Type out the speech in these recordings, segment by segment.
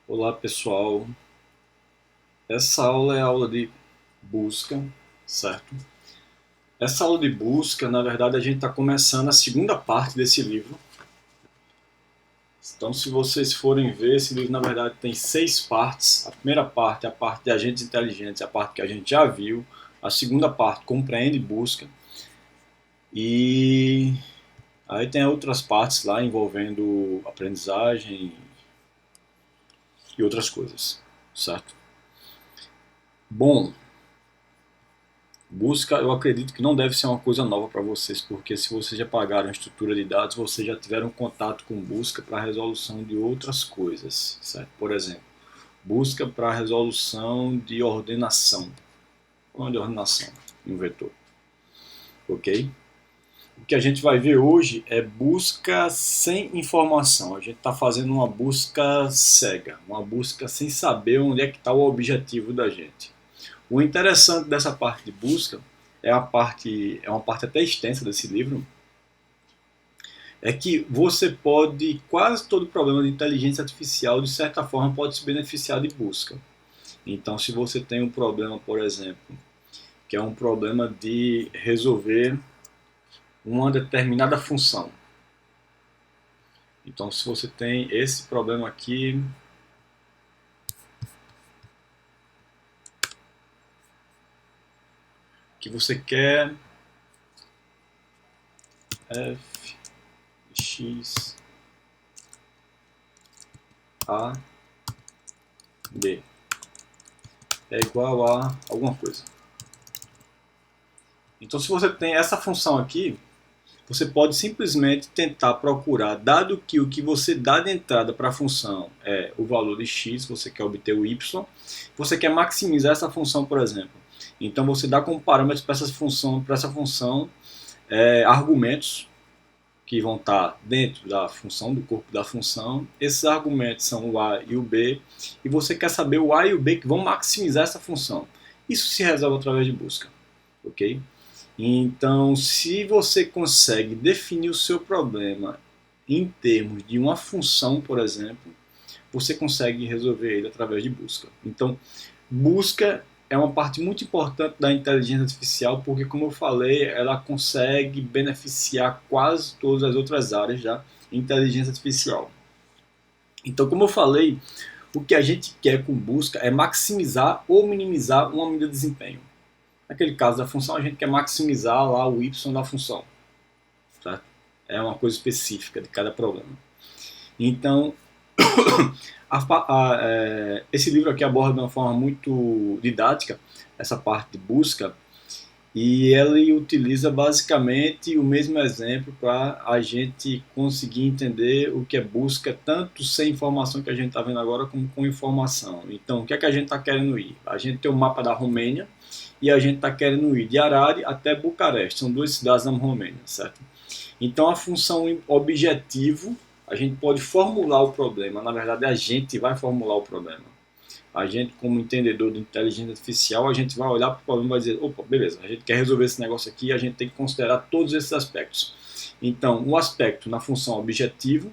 Olá pessoal, essa aula é a aula de busca, certo? Essa aula de busca, na verdade, a gente está começando a segunda parte desse livro. Então, se vocês forem ver, esse livro, na verdade, tem 6 partes. A primeira parte é a parte de agentes inteligentes, a parte que a gente já viu. A segunda parte, compreende e busca. E aí tem outras partes lá envolvendo aprendizagem e outras coisas, certo? Bom, busca, eu acredito que não deve ser uma coisa nova para vocês, porque se vocês já pagaram a estrutura de dados, vocês já tiveram contato com busca para a resolução de outras coisas, certo? Por exemplo, busca para a resolução de ordenação. Qual é de ordenação em um vetor? Ok? O que a gente vai ver hoje é busca sem informação. A gente está fazendo uma busca cega, uma busca sem saber onde é que está o objetivo da gente. O interessante dessa parte de busca é uma parte até extensa desse livro, é que você pode, quase todo problema de inteligência artificial, de certa forma, pode se beneficiar de busca. Então, se você tem um problema, por exemplo, que é um problema de resolver uma determinada função. Então, se você tem esse problema aqui, que você quer f, x, a, b é igual a alguma coisa. Então, se você tem essa função aqui, você pode simplesmente tentar procurar, dado que o que você dá de entrada para a função é o valor de x, você quer obter o y, você quer maximizar essa função, por exemplo. Então você dá como parâmetros para essa função argumentos que vão estar dentro da função, do corpo da função. Esses argumentos são o a e o b, e você quer saber o a e o b que vão maximizar essa função. Isso se resolve através de busca, ok? Então, se você consegue definir o seu problema em termos de uma função, por exemplo, você consegue resolver ele através de busca. Então, busca é uma parte muito importante da inteligência artificial, porque, como eu falei, ela consegue beneficiar quase todas as outras áreas da inteligência artificial. Então, como eu falei, o que a gente quer com busca é maximizar ou minimizar uma medida de desempenho. Naquele caso da função, a gente quer maximizar lá o y da função. Tá? É uma coisa específica de cada problema. Então, esse livro aqui aborda de uma forma muito didática essa parte de busca, e ele utiliza basicamente o mesmo exemplo para a gente conseguir entender o que é busca, tanto sem informação que a gente está vendo agora, como com informação. Então, o que é que a gente está querendo ir? A gente tem o mapa da Romênia e a gente está querendo ir de Harare até Bucareste. São duas cidades na Romênia, certo? Então, a função objetivo, a gente pode formular o problema. Na verdade, a gente vai formular o problema. A gente, como entendedor de inteligência artificial, a gente vai olhar para o problema e vai dizer, opa, beleza, a gente quer resolver esse negócio aqui, a gente tem que considerar todos esses aspectos. Então, um aspecto na função objetivo,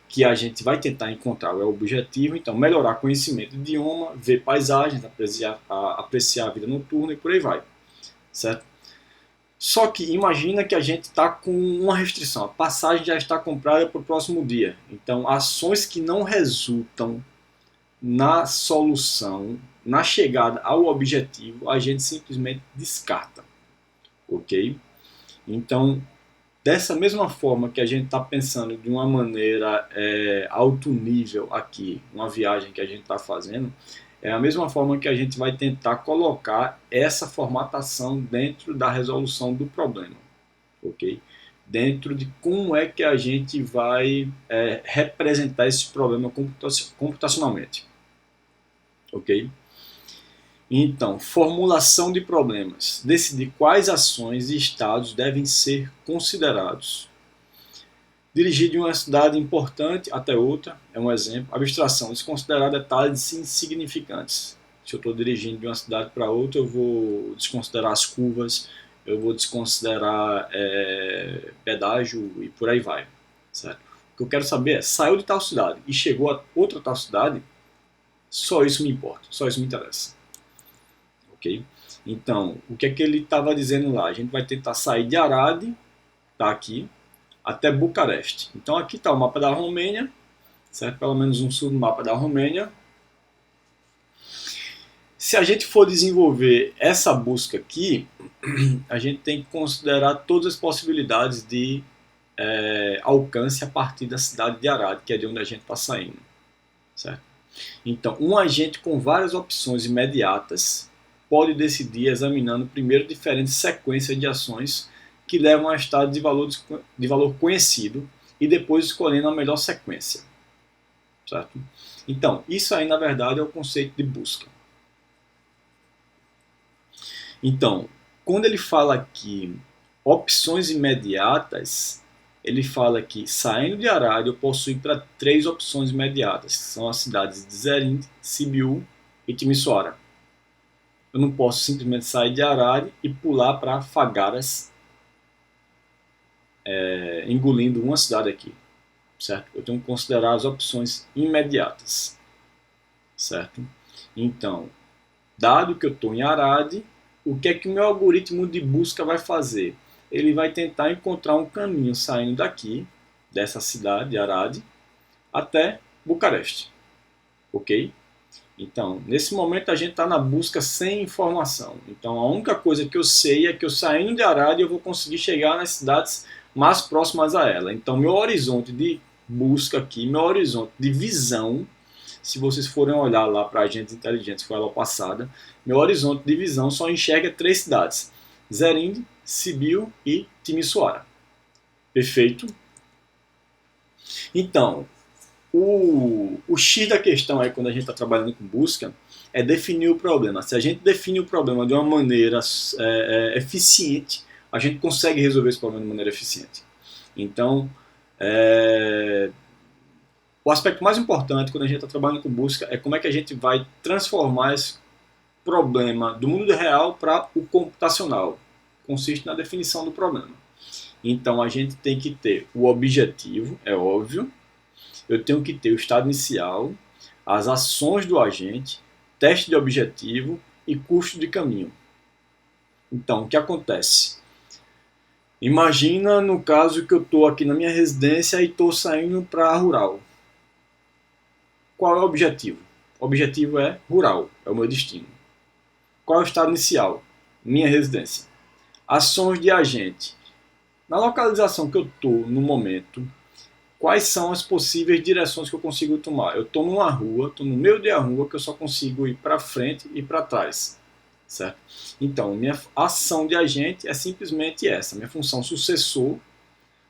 que a gente vai tentar encontrar é o objetivo, então melhorar conhecimento do idioma, ver paisagens, apreciar a vida noturna e por aí vai, certo? Só que imagina que a gente está com uma restrição, a passagem já está comprada para o próximo dia, então ações que não resultam na solução, na chegada ao objetivo, a gente simplesmente descarta, ok? Então, dessa mesma forma que a gente está pensando de uma maneira alto nível aqui, uma viagem que a gente está fazendo, é a mesma forma que a gente vai tentar colocar essa formatação dentro da resolução do problema, ok? Dentro de como é que a gente vai representar esse problema computacionalmente, ok? Então, formulação de problemas. Decidir quais ações e estados devem ser considerados. Dirigir de uma cidade importante até outra é um exemplo. Abstração, desconsiderar detalhes insignificantes. Se eu estou dirigindo de uma cidade para outra, eu vou desconsiderar as curvas, eu vou desconsiderar pedágio e por aí vai. Certo? O que eu quero saber é, saiu de tal cidade e chegou a outra tal cidade, Só isso me importa, só isso me interessa. Ok? Então, o que é que ele estava dizendo lá? A gente vai tentar sair de Arad, tá aqui, até Bucareste. Então aqui está o mapa da Romênia, certo? Pelo menos um submapa da Romênia. Se a gente for desenvolver essa busca aqui, a gente tem que considerar todas as possibilidades de alcance a partir da cidade de Arad, que é de onde a gente está saindo, certo? Então, um agente com várias opções imediatas pode decidir examinando primeiro diferentes sequências de ações que levam a estado de valor conhecido e depois escolhendo a melhor sequência, certo? Então, isso aí na verdade é o conceito de busca. Então, quando ele fala aqui opções imediatas, ele fala que saindo de Arad eu posso ir para 3 opções imediatas, que são as cidades de Zerinde, Sibiu e Timisoara. Eu não posso simplesmente sair de Arad e pular para Fagaras, engolindo uma cidade aqui, certo? Eu tenho que considerar as opções imediatas, certo? Então, dado que eu estou em Arad, o que é que o meu algoritmo de busca vai fazer? Ele vai tentar encontrar um caminho saindo daqui, dessa cidade, de Arad, até Bucareste, ok? Então, nesse momento a gente está na busca sem informação. Então, a única coisa que eu sei é que eu saindo de Arad eu vou conseguir chegar nas cidades mais próximas a ela. Então, meu horizonte de busca aqui, meu horizonte de visão, se vocês forem olhar lá para agentes inteligentes, foi a aula passada, meu horizonte de visão só enxerga 3 cidades: Zerinde, Sibiu e Timisoara. Perfeito? Então, o X da questão aí, quando a gente está trabalhando com busca, é definir o problema. Se a gente define o problema de uma maneira eficiente, a gente consegue resolver esse problema de maneira eficiente. Então, o aspecto mais importante quando a gente está trabalhando com busca é como é que a gente vai transformar esse problema do mundo real para o computacional. Consiste na definição do problema. Então, a gente tem que ter o objetivo, é óbvio. Eu tenho que ter o estado inicial, as ações do agente, teste de objetivo e custo de caminho. Então, o que acontece? Imagina no caso que eu estou aqui na minha residência e estou saindo para a rural. Qual é o objetivo? O objetivo é rural, é o meu destino. Qual é o estado inicial? Minha residência. Ações de agente. Na localização que eu estou no momento, quais são as possíveis direções que eu consigo tomar? Eu estou numa rua, estou no meio da rua que eu só consigo ir para frente e para trás, certo? Então, minha ação de agente é simplesmente essa. Minha função sucessor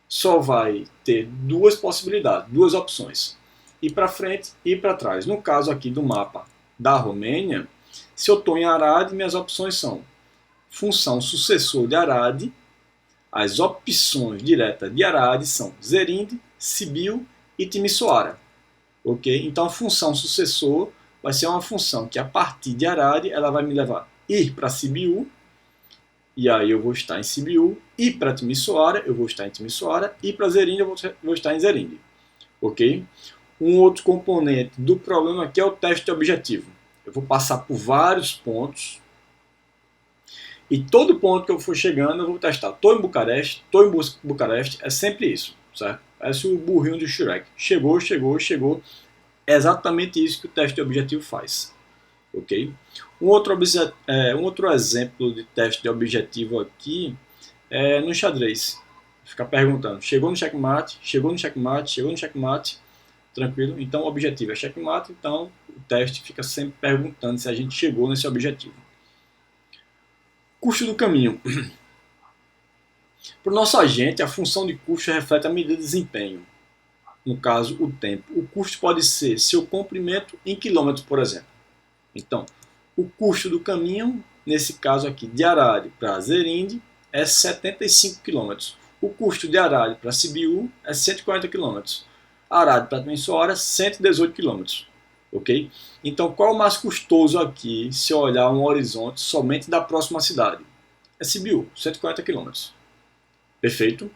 só vai ter 2 possibilidades, 2 opções: ir para frente e ir para trás. No caso aqui do mapa da Romênia, se eu estou em Arad, minhas opções são função sucessor de Arad. As opções diretas de Arad são Zerinde, Sibiu e Timisoara. Ok? Então a função sucessor vai ser uma função que a partir de Arad ela vai me levar ir para Sibiu, e aí eu vou estar em Sibiu, ir para Timisoara, eu vou estar em Timisoara, ir para Zerinde, eu vou estar em Zerinde. Ok? Um outro componente do problema aqui é o teste objetivo. Eu vou passar por vários pontos, e todo ponto que eu for chegando, eu vou testar. Estou em Bucareste, estou em Bucareste, é sempre isso, certo? Parece o burrinho do Shrek. Chegou, chegou, chegou. É exatamente isso que o teste de objetivo faz. Ok? Um outro exemplo de teste de objetivo aqui é no xadrez. Ficar perguntando, chegou no checkmate, chegou no checkmate, chegou no checkmate, tranquilo? Então o objetivo é checkmate, então o teste fica sempre perguntando se a gente chegou nesse objetivo. Custo do caminho. Para o nosso agente, a função de custo reflete a medida de desempenho. No caso, o tempo. O custo pode ser seu comprimento em quilômetros, por exemplo. Então, o custo do caminho, nesse caso aqui, de Arad para Zerinde, é 75 quilômetros. O custo de Arad para Sibiu é 140 quilômetros. Arad para Timisoara, 118 quilômetros. Ok? Então, qual é o mais custoso aqui, se eu olhar um horizonte somente da próxima cidade? É Sibiu, 140 quilômetros. Perfeito?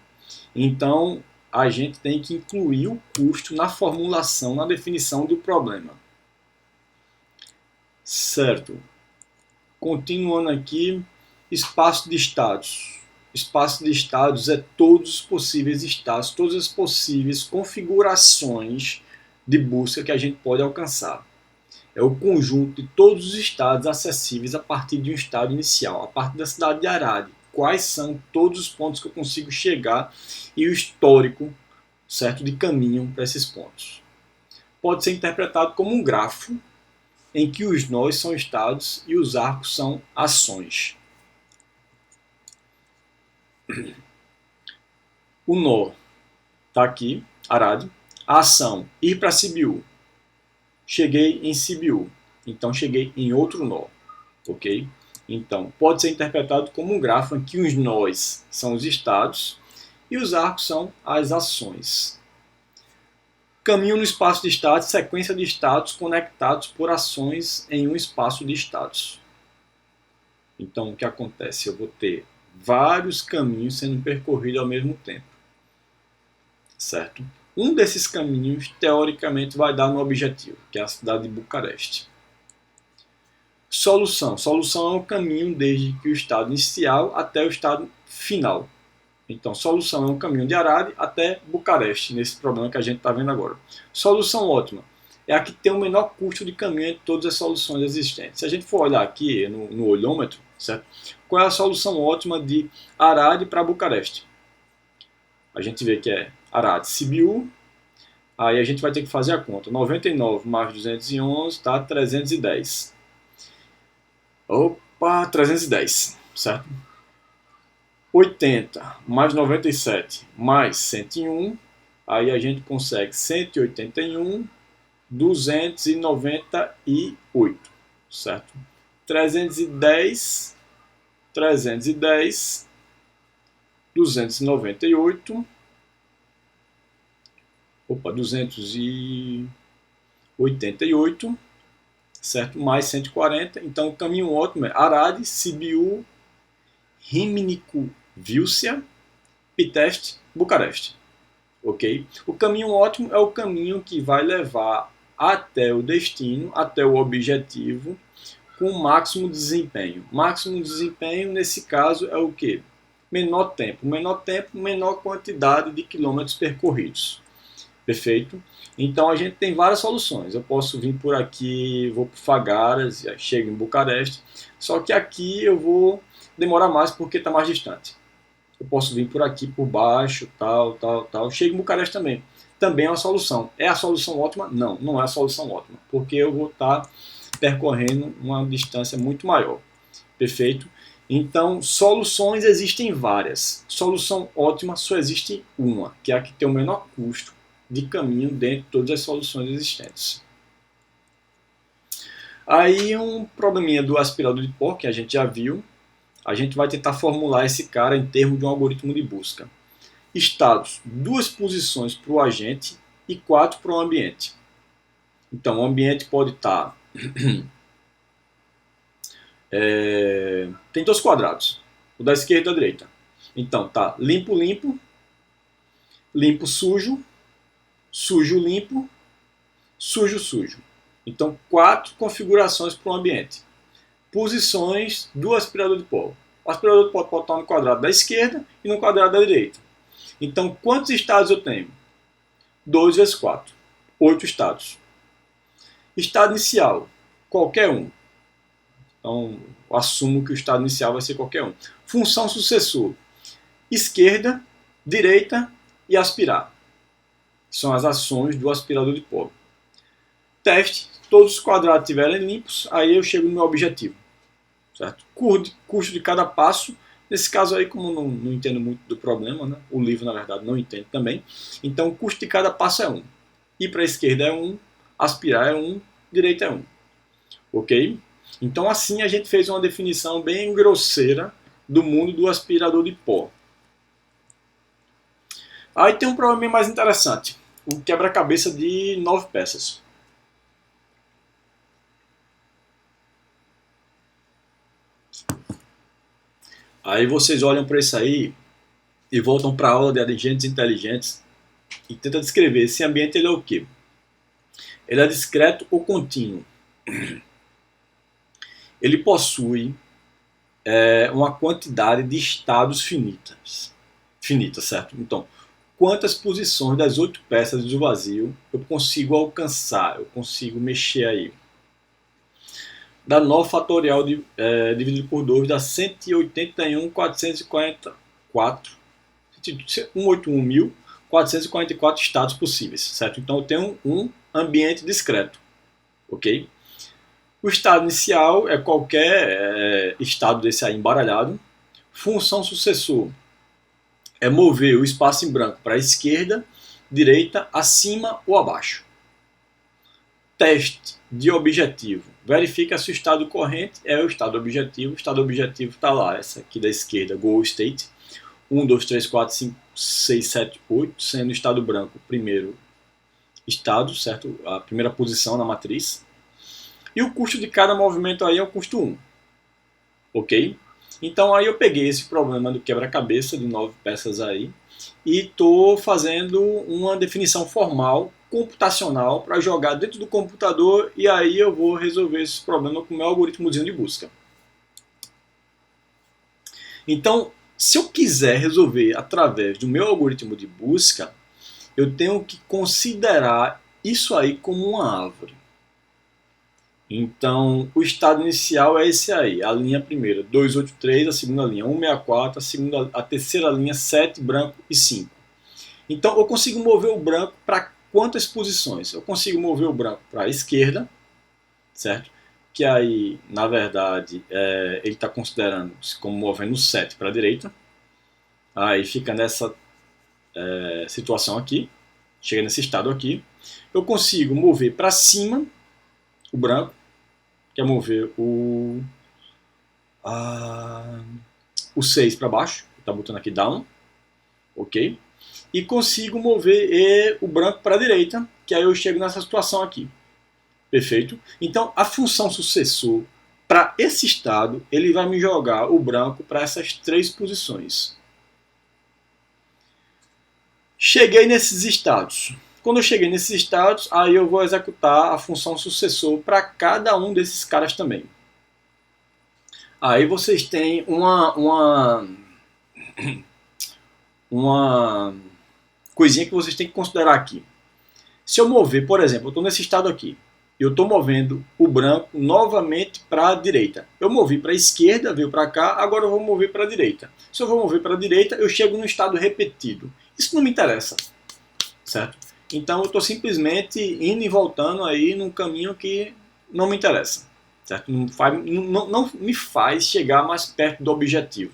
Então, a gente tem que incluir o custo na formulação, na definição do problema. Certo. Continuando aqui, espaço de estados. Espaço de estados é todos os possíveis estados, todas as possíveis configurações de busca que a gente pode alcançar. É o conjunto de todos os estados acessíveis a partir de um estado inicial, a partir da cidade de Arade. Quais são todos os pontos que eu consigo chegar e o histórico, certo, de caminho para esses pontos. Pode ser interpretado como um grafo em que os nós são estados e os arcos são ações. O nó está aqui, Arade. A ação, ir para Sibiú. Cheguei em Sibiú, então cheguei em outro nó, ok? Então, pode ser interpretado como um grafo em que os nós são os estados e os arcos são as ações. Caminho no espaço de estados, sequência de estados conectados por ações em um espaço de estados. Então, o que acontece? Eu vou ter vários caminhos sendo percorridos ao mesmo tempo, certo? Um desses caminhos, teoricamente, vai dar no objetivo, que é a cidade de Bucareste. Solução. Solução é um caminho desde que o estado inicial até o estado final. Então, solução é um caminho de Arade até Bucareste, nesse problema que a gente está vendo agora. Solução ótima é a que tem o menor custo de caminho entre todas as soluções existentes. Se a gente for olhar aqui no olhômetro, certo? Qual é a solução ótima de Arade para Bucareste? A gente vê que é Arade-Sibiú, aí a gente vai ter que fazer a conta. 99 mais 211 está 310. Opa, 310, certo? 80 mais 97 mais 101, aí a gente consegue 181, 298, certo? 310, 310, 298, opa, 288, certo? Mais 140, então o caminho ótimo é Arade, Sibiú, Riminicu, Vilcia, Piteste, Bucareste. Ok? O caminho ótimo é o caminho que vai levar até o destino, até o objetivo, com máximo desempenho. Máximo desempenho, nesse caso, é o quê? Menor tempo. Menor tempo, menor quantidade de quilômetros percorridos. Perfeito? Então a gente tem várias soluções. Eu posso vir por aqui, vou para Fagaras, chego em Bucareste, só que aqui eu vou demorar mais porque está mais distante. Eu posso vir por aqui, por baixo, tal. Chego em Bucareste também. Também é uma solução. É a solução ótima? Não, não é a solução ótima, porque eu vou estar percorrendo uma distância muito maior. Perfeito? Então, soluções existem várias. Solução ótima só existe uma, que é a que tem o menor custo de caminho dentro de todas as soluções existentes. Aí um probleminha do aspirador de pó, que a gente já viu, a gente vai tentar formular esse cara em termos de um algoritmo de busca. Estados, 2 posições para o agente e 4 para o ambiente. Então, o ambiente pode estar... tem 2 quadrados, o da esquerda e da direita. Então, tá limpo, limpo, limpo, sujo, sujo, limpo, sujo, sujo. Então, 4 configurações para o ambiente. Posições do aspirador de pó. O aspirador de pó pode estar no quadrado da esquerda e no quadrado da direita. Então, quantos estados eu tenho? 2 vezes 4. 8 estados. Estado inicial, qualquer um. Então, eu assumo que o estado inicial vai ser qualquer um. Função sucessor, esquerda, direita e aspirar. São as ações do aspirador de pó. Teste, todos os quadrados estiverem limpos, aí eu chego no meu objetivo. Certo? Custo de cada passo. Nesse caso aí, como não entendo muito do problema, né? O livro, na verdade, não entende também. Então, o custo de cada passo é 1. Ir para a esquerda é 1, aspirar é 1, direita é 1. Ok? Então, assim, a gente fez uma definição bem grosseira do mundo do aspirador de pó. Aí tem um problema mais interessante. O quebra-cabeça de 9 peças. Aí vocês olham para isso aí e voltam para a aula de agentes inteligentes e tentam descrever esse ambiente. Ele é o quê? Ele é discreto ou contínuo? ele possui uma quantidade de estados finita, certo? Então, quantas posições das 8 peças do vazio eu consigo alcançar, eu consigo mexer aí. Dá 9 fatorial dividido por 2 dá 181.444, 181.444 estados possíveis, certo? Então eu tenho um ambiente discreto, ok? O estado inicial é qualquer estado desse aí embaralhado. Função sucessor é mover o espaço em branco para a esquerda, direita, acima ou abaixo. Teste de objetivo. Verifica se o estado corrente é o estado objetivo. O estado objetivo está lá, essa aqui da esquerda, goal state. 1, 2, 3, 4, 5, 6, 7, 8, sendo o estado branco o primeiro estado, certo? A primeira posição na matriz. E o custo de cada movimento aí é o custo 1. Ok? Então aí eu peguei esse problema do quebra-cabeça de 9 peças aí e estou fazendo uma definição formal, computacional, para jogar dentro do computador e aí eu vou resolver esse problema com o meu algoritmozinho de busca. Então, se eu quiser resolver através do meu algoritmo de busca, eu tenho que considerar isso aí como uma árvore. Então, o estado inicial é esse aí, a linha primeira, 283, a segunda linha 164, a terceira linha 7, branco e 5. Então, eu consigo mover o branco para quantas posições? Eu consigo mover o branco para a esquerda, certo? Que aí, na verdade, ele está considerando como movendo o 7 para a direita. Aí fica nessa situação aqui, chega nesse estado aqui. Eu consigo mover para cima o branco, que é mover o 6 para baixo, está botando aqui down, ok? E consigo mover o branco para a direita, que aí eu chego nessa situação aqui, perfeito? Então a função sucessor para esse estado, ele vai me jogar o branco para essas 3 posições. Cheguei nesses estados. Quando eu cheguei nesses estados, aí eu vou executar a função sucessor para cada um desses caras também. Aí vocês têm uma coisinha que vocês têm que considerar aqui. Se eu mover, por exemplo, eu estou nesse estado aqui, eu estou movendo o branco novamente para a direita. Eu movi para a esquerda, veio para cá, agora eu vou mover para a direita. Se eu vou mover para a direita, eu chego no estado repetido. Isso não me interessa, certo? Então eu estou simplesmente indo e voltando aí num caminho que não me interessa, certo? Não me faz chegar mais perto do objetivo.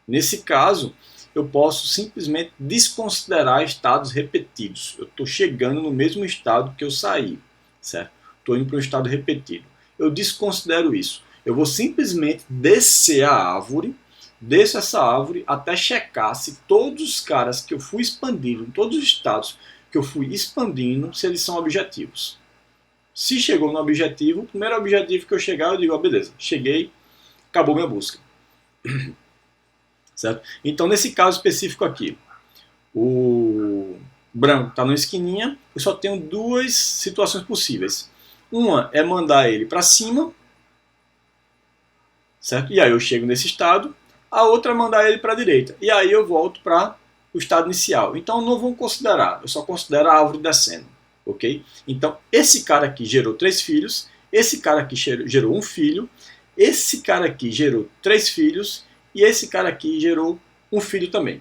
Nesse caso, eu posso simplesmente desconsiderar estados repetidos. Eu estou chegando no mesmo estado que eu saí, certo? Estou indo para um estado repetido. Eu desconsidero isso. Eu vou simplesmente descer a árvore, desço essa árvore até checar se todos os caras que eu fui expandindo, todos os estados que eu fui expandindo, se eles são objetivos. Se chegou no objetivo, o primeiro objetivo que eu chegar, eu digo, beleza, cheguei, acabou minha busca. Certo? Então, nesse caso específico aqui, o branco está na esquininha, eu só tenho 2 situações possíveis. Uma é mandar ele para cima, certo? E aí eu chego nesse estado. A outra é mandar ele para a direita. E aí eu volto para o estado inicial. Então não vou considerar, eu só considero a árvore descendo. Ok? Então esse cara aqui gerou 3 filhos, esse cara aqui gerou 1 filho, esse cara aqui gerou 3 filhos e esse cara aqui gerou 1 filho também.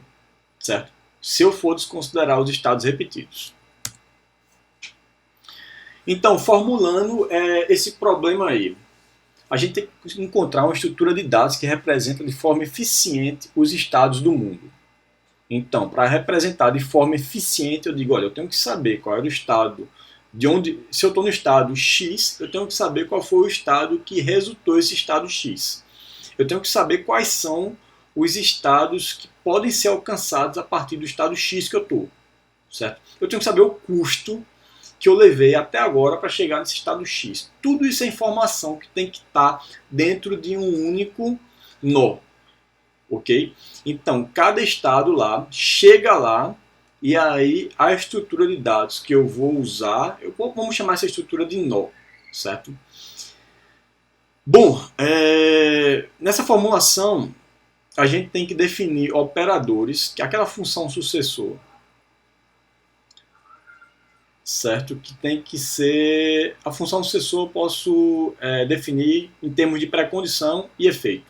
Certo? Se eu for desconsiderar os estados repetidos. Então, formulando esse problema aí, a gente tem que encontrar uma estrutura de dados que representa de forma eficiente os estados do mundo. Então, para representar de forma eficiente, eu digo, olha, eu tenho que saber qual era o estado, de onde, se eu estou no estado X, eu tenho que saber qual foi o estado que resultou esse estado X. Eu tenho que saber quais são os estados que podem ser alcançados a partir do estado X que eu estou, certo? Eu tenho que saber o custo que eu levei até agora para chegar nesse estado X. Tudo isso é informação que tem que estar dentro de um único nó, ok? Então, cada estado lá, chega lá, e aí a estrutura de dados que eu vou usar, vamos chamar essa estrutura de nó, certo? Bom, nessa formulação, a gente tem que definir operadores, que é aquela função sucessor, certo? Que tem que ser... A função sucessor eu posso definir em termos de pré-condição e efeito.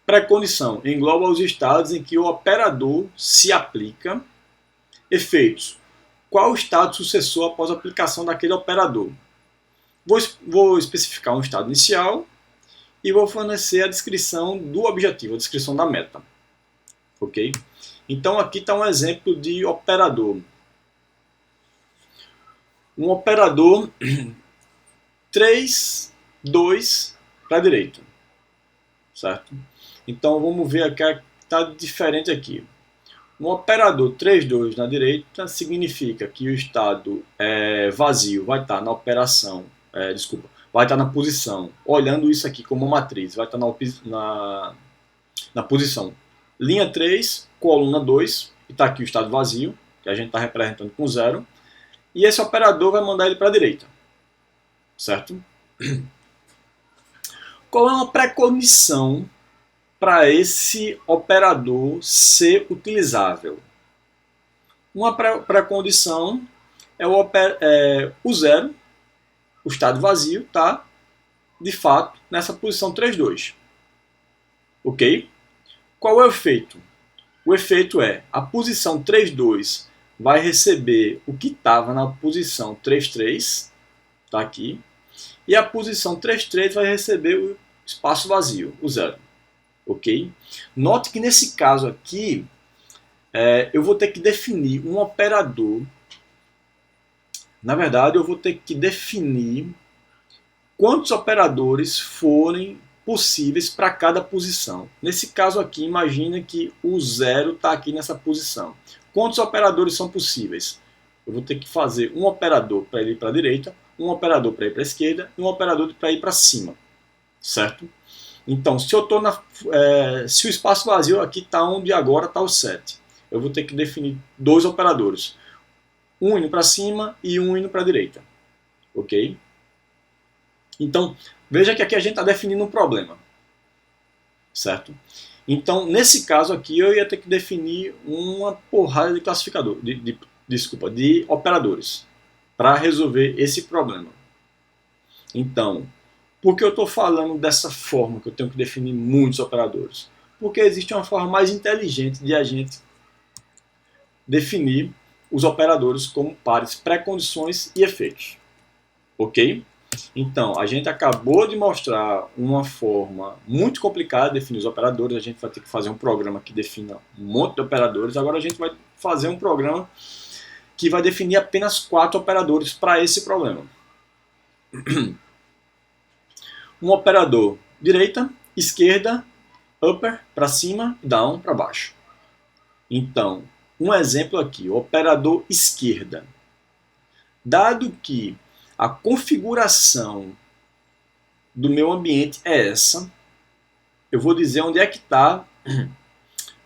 Pré-condição engloba os estados em que o operador se aplica. Efeitos: qual o estado sucessor após a aplicação daquele operador? Vou especificar um estado inicial e vou fornecer a descrição do objetivo, a descrição da meta. Ok? Então aqui está um exemplo de operador. Um operador 3, 2 para a direita. Certo? Então vamos ver aqui, está diferente aqui. Um operador 3,2 na direita significa que o estado vazio vai estar na operação, vai estar na posição, olhando isso aqui como matriz, vai estar na posição linha 3, coluna 2, e está aqui o estado vazio, que a gente está representando com 0, e esse operador vai mandar ele para a direita, certo? Qual é uma pré-condição para esse operador ser utilizável? Uma pré-condição é o zero, o estado vazio, tá? De fato, nessa posição 3,2. Ok? Qual é o efeito? O efeito é a posição 3,2 vai receber o que estava na posição 3,3, tá aqui, e a posição 3,3 vai receber o espaço vazio, o zero. Ok? Note que nesse caso aqui, eu vou ter que definir um operador. Na verdade, eu vou ter que definir quantos operadores forem possíveis para cada posição. Nesse caso aqui, imagina que o zero está aqui nessa posição. Quantos operadores são possíveis? Eu vou ter que fazer um operador para ir para a direita, um operador para ir para a esquerda e um operador para ir para cima. Certo? Então, se o espaço vazio aqui está onde agora está o 7, eu vou ter que definir dois operadores. Um indo para cima e um indo para a direita. Ok? Então, veja que aqui a gente está definindo um problema. Certo? Então, nesse caso aqui, eu ia ter que definir uma porrada de classificador, de operadores, para resolver esse problema. Então, por que eu estou falando dessa forma, que eu tenho que definir muitos operadores? Porque existe uma forma mais inteligente de a gente definir os operadores como pares, pré-condições e efeitos. Ok? Então, a gente acabou de mostrar uma forma muito complicada de definir os operadores. A gente vai ter que fazer um programa que defina um monte de operadores. Agora a gente vai fazer um programa que vai definir apenas 4 operadores para esse problema. Um operador direita, esquerda, upper para cima, down para baixo. Então, um exemplo aqui, o operador esquerda. Dado que a configuração do meu ambiente é essa, eu vou dizer onde é que está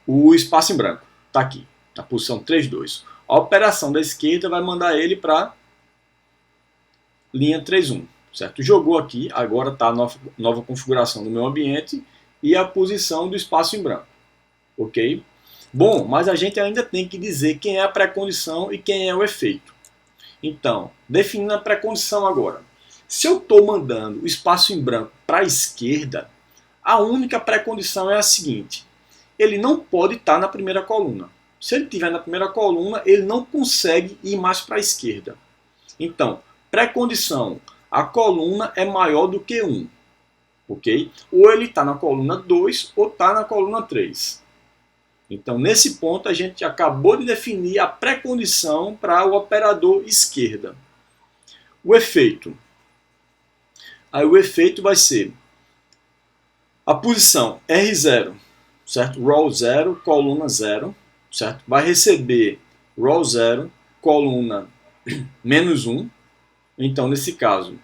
o espaço em branco. Está aqui, na posição 3,2. A operação da esquerda vai mandar ele para linha 3,1. Certo? Jogou aqui, agora está a nova configuração do meu ambiente e a posição do espaço em branco. Ok? Bom, mas a gente ainda tem que dizer quem é a pré-condição e quem é o efeito. Então, definindo a pré-condição agora. Se eu estou mandando o espaço em branco para a esquerda, a única pré-condição é a seguinte: ele não pode estar na primeira coluna. Se ele estiver na primeira coluna, ele não consegue ir mais para a esquerda. Então, pré-condição: a coluna é maior do que 1. Ok? Ou ele está na coluna 2 ou está na coluna 3. Então, nesse ponto, a gente acabou de definir a pré-condição para o operador esquerda. O efeito. Aí o efeito vai ser a posição R0, certo? Row 0, coluna 0, certo? Vai receber row 0, coluna menos 1. Então, nesse caso,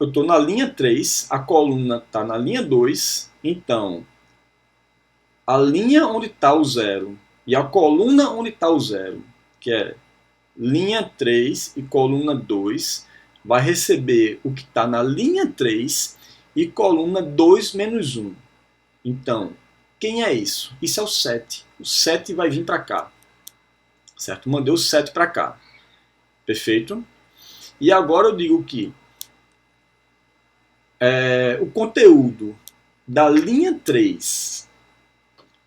eu estou na linha 3, a coluna está na linha 2, então a linha onde está o zero e a coluna onde está o zero, que é linha 3 e coluna 2, vai receber o que está na linha 3 e coluna 2 menos 1. Então, quem é isso? Isso é o 7. O 7 vai vir para cá. Certo? Mandei o 7 para cá. Perfeito? E agora eu digo que o conteúdo da linha 3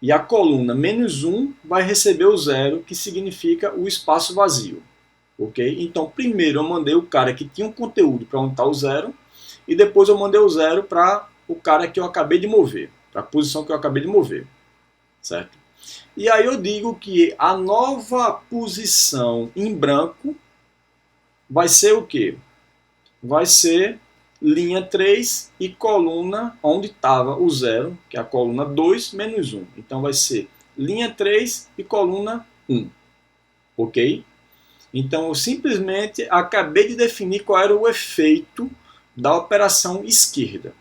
e a coluna menos 1 vai receber o 0, que significa o espaço vazio. Ok? Então, primeiro eu mandei o cara que tinha um conteúdo para onde está o 0, e depois eu mandei o 0 para o cara que eu acabei de mover, para a posição que eu acabei de mover. Certo? E aí eu digo que a nova posição em branco vai ser o quê? Vai ser linha 3 e coluna onde estava o 0, que é a coluna 2 menos 1. Então vai ser linha 3 e coluna 1. Ok? Então eu simplesmente acabei de definir qual era o efeito da operação esquerda.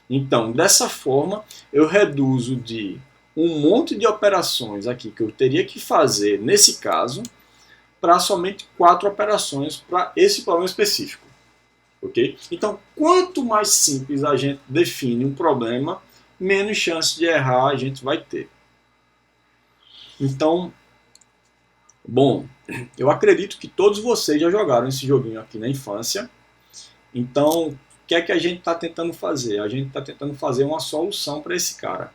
Então, dessa forma, eu reduzo de um monte de operações aqui que eu teria que fazer nesse caso para somente 4 operações para esse problema específico. Ok? Então, quanto mais simples a gente define um problema, menos chance de errar a gente vai ter. Então, bom, eu acredito que todos vocês já jogaram esse joguinho aqui na infância. Então, o que é que a gente está tentando fazer? A gente está tentando fazer uma solução para esse cara.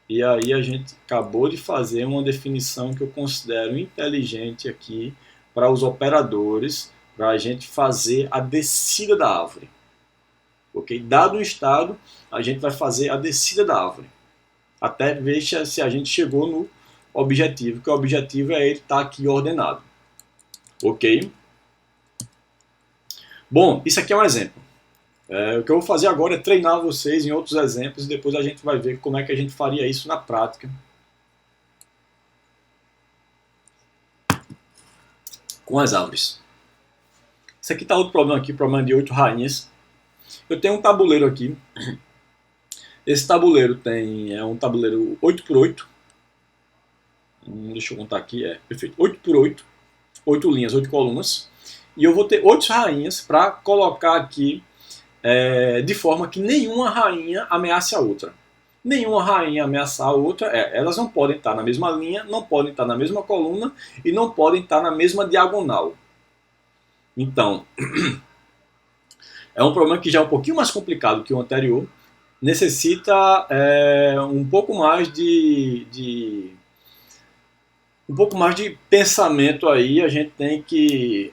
E aí a gente acabou de fazer uma definição que eu considero inteligente aqui para os operadores, para a gente fazer a descida da árvore. Ok? Dado um estado, a gente vai fazer a descida da árvore, até ver se a gente chegou no objetivo, que o objetivo é ele estar aqui ordenado. Ok? Bom, isso aqui é um exemplo. O que eu vou fazer agora é treinar vocês em outros exemplos e depois a gente vai ver como é que a gente faria isso na prática. Com as árvores. Esse aqui está outro problema aqui, problema de 8 rainhas. Eu tenho um tabuleiro aqui. Esse tabuleiro é um tabuleiro 8x8. Deixa eu contar aqui, perfeito. 8x8, 8 linhas, 8 colunas. E eu vou ter 8 rainhas para colocar aqui de forma que nenhuma rainha ameace a outra. Nenhuma rainha ameaçar a outra, elas não podem estar na mesma linha, não podem estar na mesma coluna e não podem estar na mesma diagonal. Então, é um problema que já é um pouquinho mais complicado que o anterior, necessita um pouco mais de pensamento aí, a gente tem que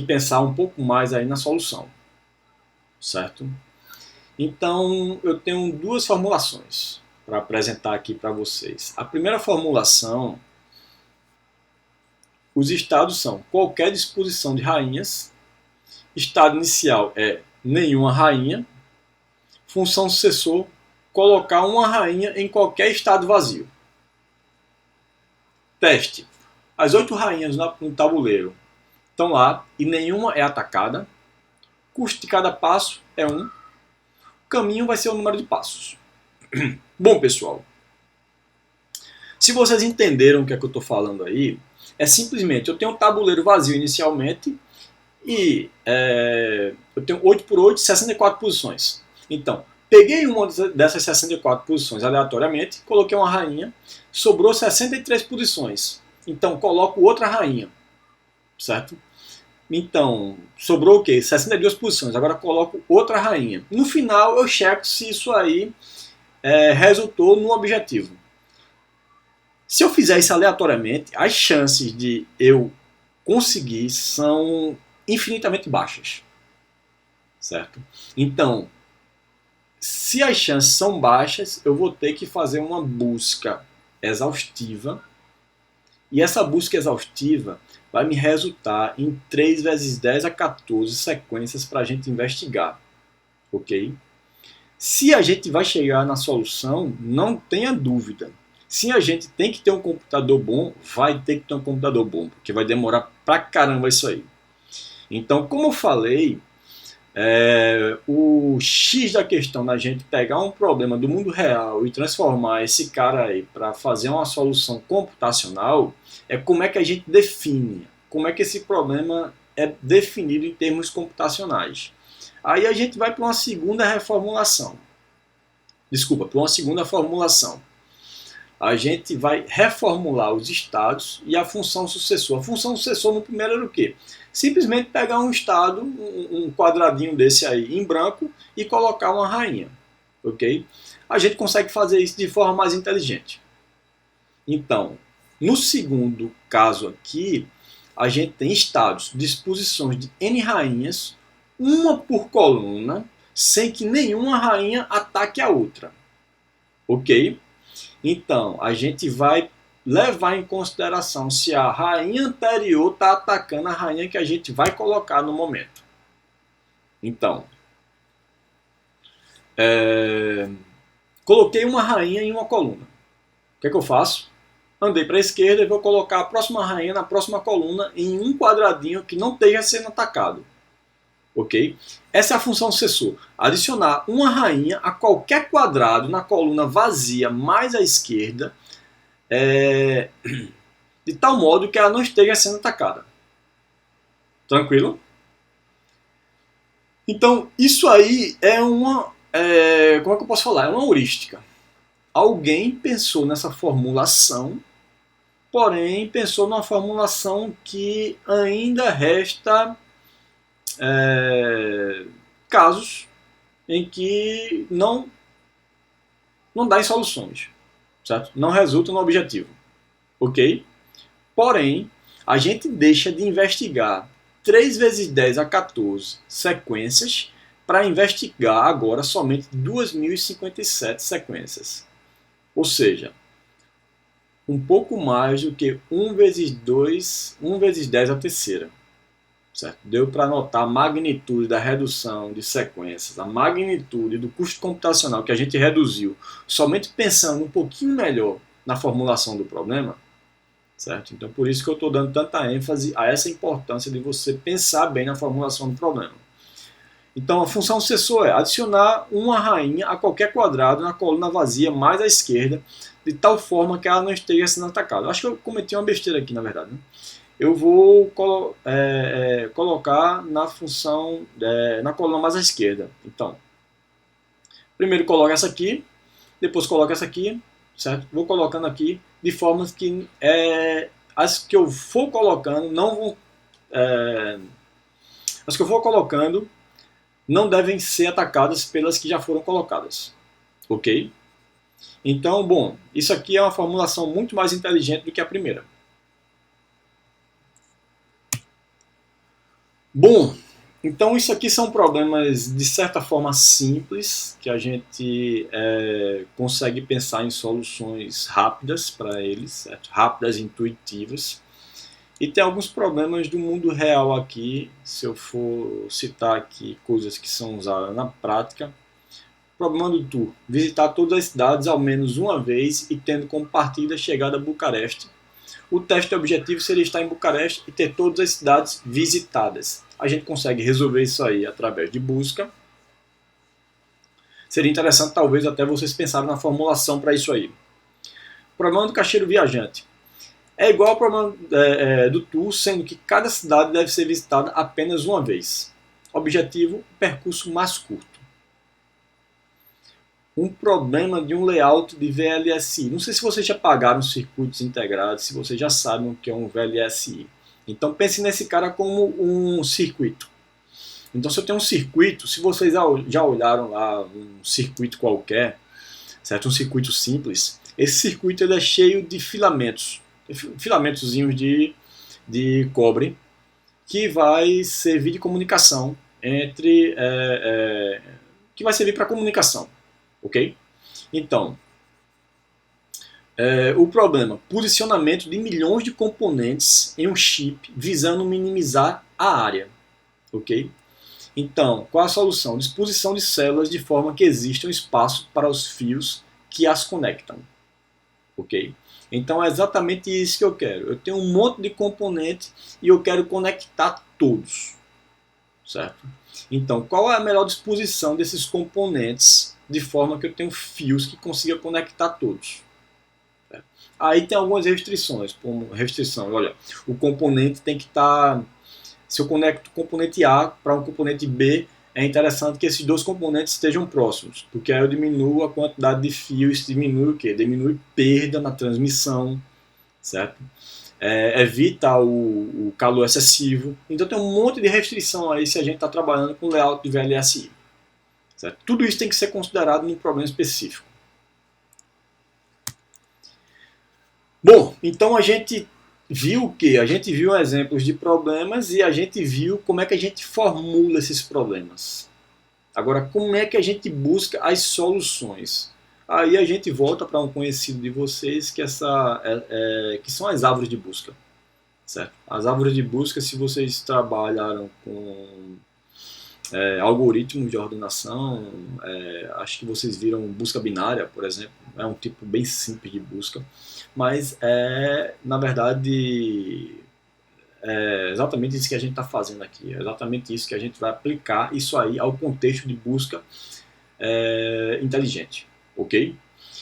pensar um pouco mais aí na solução, certo? Então, eu tenho duas formulações para apresentar aqui para vocês. A primeira formulação, os estados são qualquer disposição de rainhas, estado inicial é nenhuma rainha, função sucessor, colocar uma rainha em qualquer estado vazio. Teste. As 8 rainhas no tabuleiro estão lá e nenhuma é atacada. Custo de cada passo é 1. O caminho vai ser o número de passos. Bom, pessoal, se vocês entenderam o que é que eu estou falando aí, é simplesmente, eu tenho um tabuleiro vazio inicialmente e eu tenho 8x8, 64 posições. Então, peguei uma dessas 64 posições aleatoriamente, coloquei uma rainha, sobrou 63 posições. Então, coloco outra rainha, certo? Então, sobrou o quê? 62 posições. Agora coloco outra rainha. No final, eu checo se isso aí resultou no objetivo. Se eu fizer isso aleatoriamente, as chances de eu conseguir são infinitamente baixas, certo? Então, se as chances são baixas, eu vou ter que fazer uma busca exaustiva, e essa busca exaustiva vai me resultar em 3 vezes 10 a 14 sequências para a gente investigar, ok? Se a gente vai chegar na solução, não tenha dúvida. Se a gente tem que ter um computador bom, vai ter que ter um computador bom, porque vai demorar pra caramba isso aí. Então, como eu falei, O X da questão da gente pegar um problema do mundo real e transformar esse cara aí para fazer uma solução computacional é como é que a gente define, como é que esse problema é definido em termos computacionais. Aí a gente vai para uma segunda reformulação. Desculpa, para uma segunda formulação. A gente vai reformular os estados e a função sucessor. A função sucessor no primeiro era o quê? Simplesmente pegar um estado, um quadradinho desse aí em branco e colocar uma rainha, ok? A gente consegue fazer isso de forma mais inteligente. Então, no segundo caso aqui, a gente tem estados, disposições de n rainhas, uma por coluna, sem que nenhuma rainha ataque a outra, ok? Então, a gente vai levar em consideração se a rainha anterior está atacando a rainha que a gente vai colocar no momento. Então, coloquei uma rainha em uma coluna. O que é que eu faço? Andei para a esquerda e vou colocar a próxima rainha na próxima coluna em um quadradinho que não esteja sendo atacado. Ok? Essa é a função sucessor. Adicionar uma rainha a qualquer quadrado na coluna vazia mais à esquerda, de tal modo que ela não esteja sendo atacada. Tranquilo? Então, isso aí é uma... como é que eu posso falar? É uma heurística. Alguém pensou nessa formulação, porém pensou numa formulação que ainda resta casos em que não dá em soluções, certo? Não resulta no objetivo, ok? Porém, a gente deixa de investigar 3 vezes 10 a 14 sequências para investigar agora somente 2.057 sequências. Ou seja, um pouco mais do que 1 vezes 2, 1 vezes 10 a terceira. Certo? Deu para notar a magnitude da redução de sequências, a magnitude do custo computacional que a gente reduziu somente pensando um pouquinho melhor na formulação do problema. Certo? Então, por isso que eu estou dando tanta ênfase a essa importância de você pensar bem na formulação do problema. Então, a função sucessor é adicionar uma rainha a qualquer quadrado na coluna vazia mais à esquerda, de tal forma que ela não esteja sendo atacada. Eu acho que eu cometi uma besteira aqui, na verdade. Né? Eu vou colocar na função, na coluna mais à esquerda. Então, primeiro coloco essa aqui, depois coloco essa aqui, certo? Vou colocando aqui de forma que as que eu for colocando não vão, as que eu for colocando não devem ser atacadas pelas que já foram colocadas, ok? Então, bom, isso aqui é uma formulação muito mais inteligente do que a primeira. Bom, então isso aqui são problemas de certa forma simples, que a gente consegue pensar em soluções rápidas para eles, certo? Rápidas e intuitivas. E tem alguns problemas do mundo real aqui, se eu for citar aqui coisas que são usadas na prática. Problema do tour: visitar todas as cidades ao menos uma vez e tendo como partida a chegada a Bucareste. O teste objetivo seria estar em Bucareste e ter todas as cidades visitadas. A gente consegue resolver isso aí através de busca. Seria interessante talvez até vocês pensarem na formulação para isso aí. Problema do caixeiro viajante: é igual ao problema do tour, sendo que cada cidade deve ser visitada apenas uma vez. Objetivo: percurso mais curto. Um problema de um layout de VLSI. Não sei se vocês já pagaram circuitos integrados, se vocês já sabem o que é um VLSI. Então pense nesse cara como um circuito. Então se eu tenho um circuito, se vocês já olharam lá um circuito qualquer, certo? Um circuito simples, esse circuito ele é cheio de filamentos, filamentozinhos de cobre, que vai servir de comunicação entre... que vai servir para comunicação. Ok? Então, o problema: posicionamento de milhões de componentes em um chip visando minimizar a área. Ok? Então, qual a solução? Disposição de células de forma que exista um espaço para os fios que as conectam. Ok? Então é exatamente isso que eu quero. Eu tenho um monte de componentes e eu quero conectar todos. certo? Então, qual é a melhor disposição desses componentes de forma que eu tenha fios que consiga conectar todos? Certo? Aí tem algumas restrições, como restrição, olha, o componente tem que estar, se eu conecto o componente A para um componente B, é interessante que esses dois componentes estejam próximos, porque aí eu diminuo a quantidade de fios, diminui o quê? Diminui perda na transmissão, certo? Evita o calor excessivo. Então tem um monte de restrição aí se a gente está trabalhando com layout de VLSI. Certo? Tudo isso tem que ser considerado num problema específico. Bom, então a gente viu o que? A gente viu exemplos de problemas e a gente viu como é que a gente formula esses problemas. Agora, como é que a gente busca as soluções? Aí a gente volta para um conhecido de vocês que são as árvores de busca. Certo? As árvores de busca, se vocês trabalharam com algoritmos de ordenação, acho que vocês viram busca binária, por exemplo, é um tipo bem simples de busca, mas na verdade, é exatamente isso que a gente está fazendo aqui, é exatamente isso que a gente vai aplicar isso aí ao contexto de busca inteligente, ok?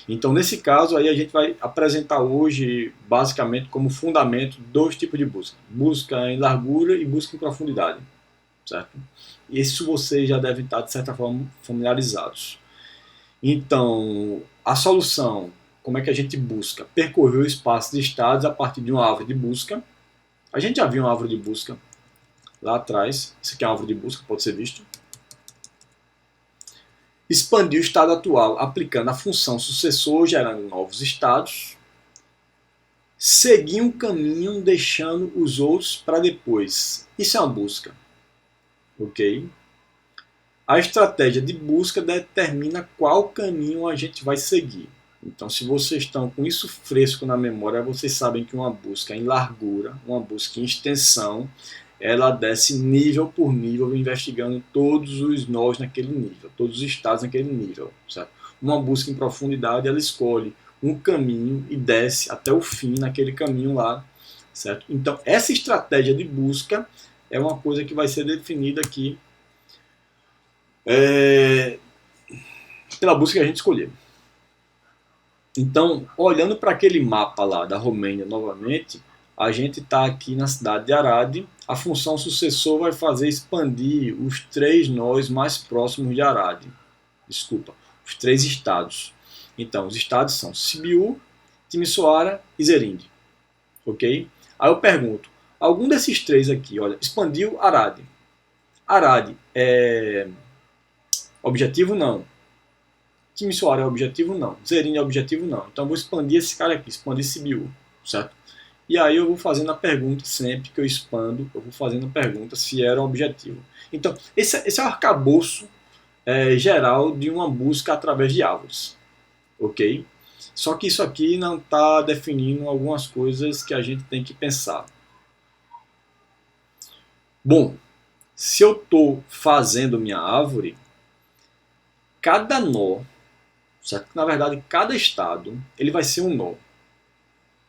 Então, nesse caso, aí a gente vai apresentar hoje, basicamente, como fundamento, dois tipos de busca. Busca em largura e busca em profundidade, certo? Isso vocês já devem estar, de certa forma, familiarizados. Então, a solução, como é que a gente busca? Percorrer o espaço de estados a partir de uma árvore de busca. A gente já viu uma árvore de busca lá atrás. Isso aqui é uma árvore de busca, pode ser visto. Expandir o estado atual aplicando a função sucessor, gerando novos estados. Seguir um caminho deixando os outros para depois. Isso é uma busca, ok? A estratégia de busca determina qual caminho a gente vai seguir. Então, se vocês estão com isso fresco na memória, vocês sabem que uma busca em largura, uma busca em extensão, ela desce nível por nível, investigando todos os nós naquele nível, todos os estados naquele nível. Certo? Uma busca em profundidade, ela escolhe um caminho e desce até o fim naquele caminho lá. Certo? Então, essa estratégia de busca é uma coisa que vai ser definida aqui pela busca que a gente escolher. Então, olhando para aquele mapa lá da Romênia novamente, a gente está aqui na cidade de Arad. A função sucessor vai fazer expandir os três nós mais próximos de Arad. Desculpa, os três estados. Então, os estados são Sibiu, Timisoara e Zerinde. Ok? Aí eu pergunto, algum desses três aqui, olha, expandiu Arad. Arad é objetivo? Não. Timisoara é objetivo? Não. Zerine é objetivo? Não. Então eu vou expandir esse cara aqui, expandir esse bio, certo? E aí eu vou fazendo a pergunta sempre que eu expando, eu vou fazendo a pergunta se era um objetivo. Então, esse é o arcabouço geral de uma busca através de árvores, ok? Só que isso aqui não está definindo algumas coisas que a gente tem que pensar. Bom, se eu estou fazendo minha árvore, cada nó, certo? Na verdade, cada estado ele vai ser um nó,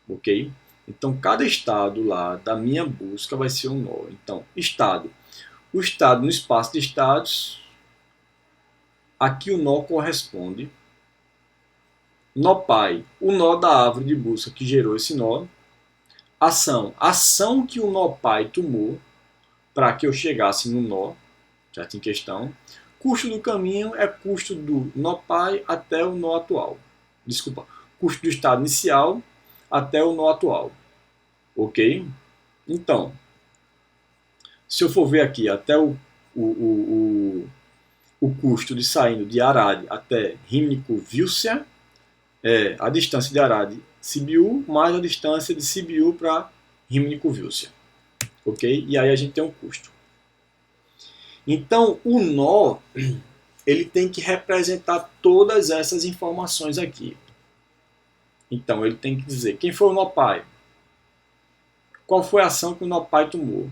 ok? Então, cada estado lá da minha busca vai ser um nó. Então, estado. O estado no espaço de estados, aqui o nó corresponde. Nó pai, o nó da árvore de busca que gerou esse nó. Ação, ação que o nó pai tomou para que eu chegasse no nó, certo? Em questão. Custo do caminho é custo do nó pai até o nó atual. Desculpa, custo do estado inicial até o nó atual. Ok? Então, se eu for ver aqui até o custo de saindo de Arad até Rimnico-Vilcea, a distância de Arad Sibiu mais a distância de Sibiu para Rimnico-Vilcea. Ok? E aí a gente tem um custo. Então, o nó ele tem que representar todas essas informações aqui. Então, ele tem que dizer quem foi o nó pai, qual foi a ação que o nó pai tomou,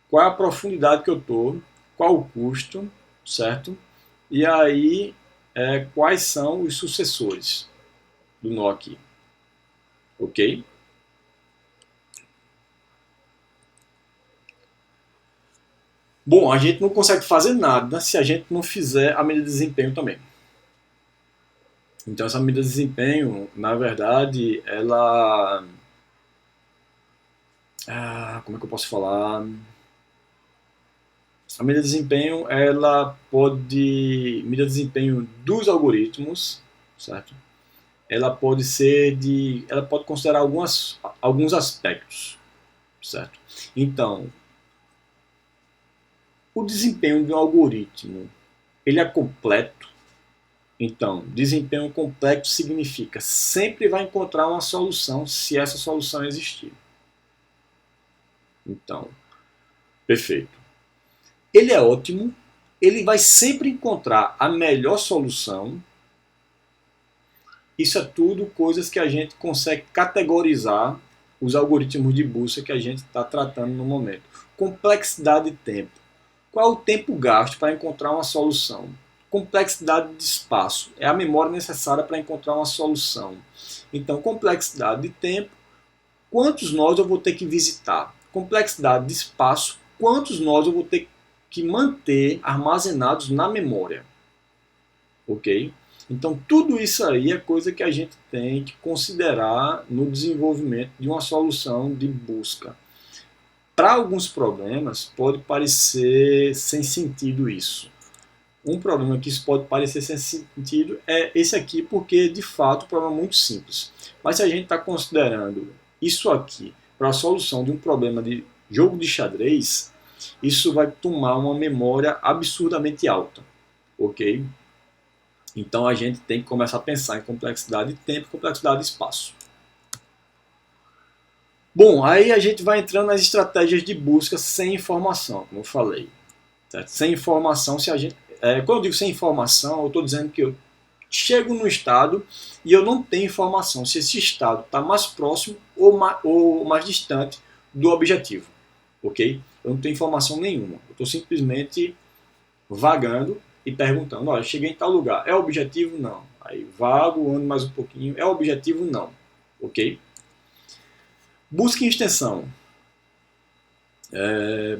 qual é a profundidade que eu estou, qual o custo, certo? E aí, quais são os sucessores do nó aqui, ok? Bom, a gente não consegue fazer nada se a gente não fizer a medida de desempenho também. Então essa medida de desempenho, na verdade, ela... como é que eu posso falar? A medida de desempenho, ela pode... Medida de desempenho dos algoritmos, certo? Ela pode ser de... Ela pode considerar alguns aspectos, certo? Então, o desempenho de um algoritmo, ele é completo. Então, desempenho completo significa sempre vai encontrar uma solução se essa solução existir. Então, perfeito. Ele é ótimo, ele vai sempre encontrar a melhor solução. Isso é tudo coisas que a gente consegue categorizar os algoritmos de busca que a gente está tratando no momento. Complexidade de tempo. Qual é o tempo gasto para encontrar uma solução? Complexidade de espaço. É a memória necessária para encontrar uma solução. Então, complexidade de tempo. Quantos nós eu vou ter que visitar? Complexidade de espaço. Quantos nós eu vou ter que manter armazenados na memória? Ok? Então, tudo isso aí é coisa que a gente tem que considerar no desenvolvimento de uma solução de busca. Para alguns problemas, pode parecer sem sentido isso. Um problema que isso pode parecer sem sentido é esse aqui, porque de fato o problema é muito simples. Mas se a gente está considerando isso aqui para a solução de um problema de jogo de xadrez, isso vai tomar uma memória absurdamente alta, ok? Então a gente tem que começar a pensar em complexidade de tempo e complexidade de espaço. Bom, aí a gente vai entrando nas estratégias de busca sem informação, como eu falei. Certo? Sem informação, se a gente, quando eu digo sem informação, eu estou dizendo que eu chego no estado e eu não tenho informação se esse estado está mais próximo ou mais distante do objetivo. Ok? Eu não tenho informação nenhuma. Eu estou simplesmente vagando e perguntando, olha, cheguei em tal lugar, é objetivo? Não. Aí vago, ando mais um pouquinho, é objetivo? Não. Ok? Busca em extensão.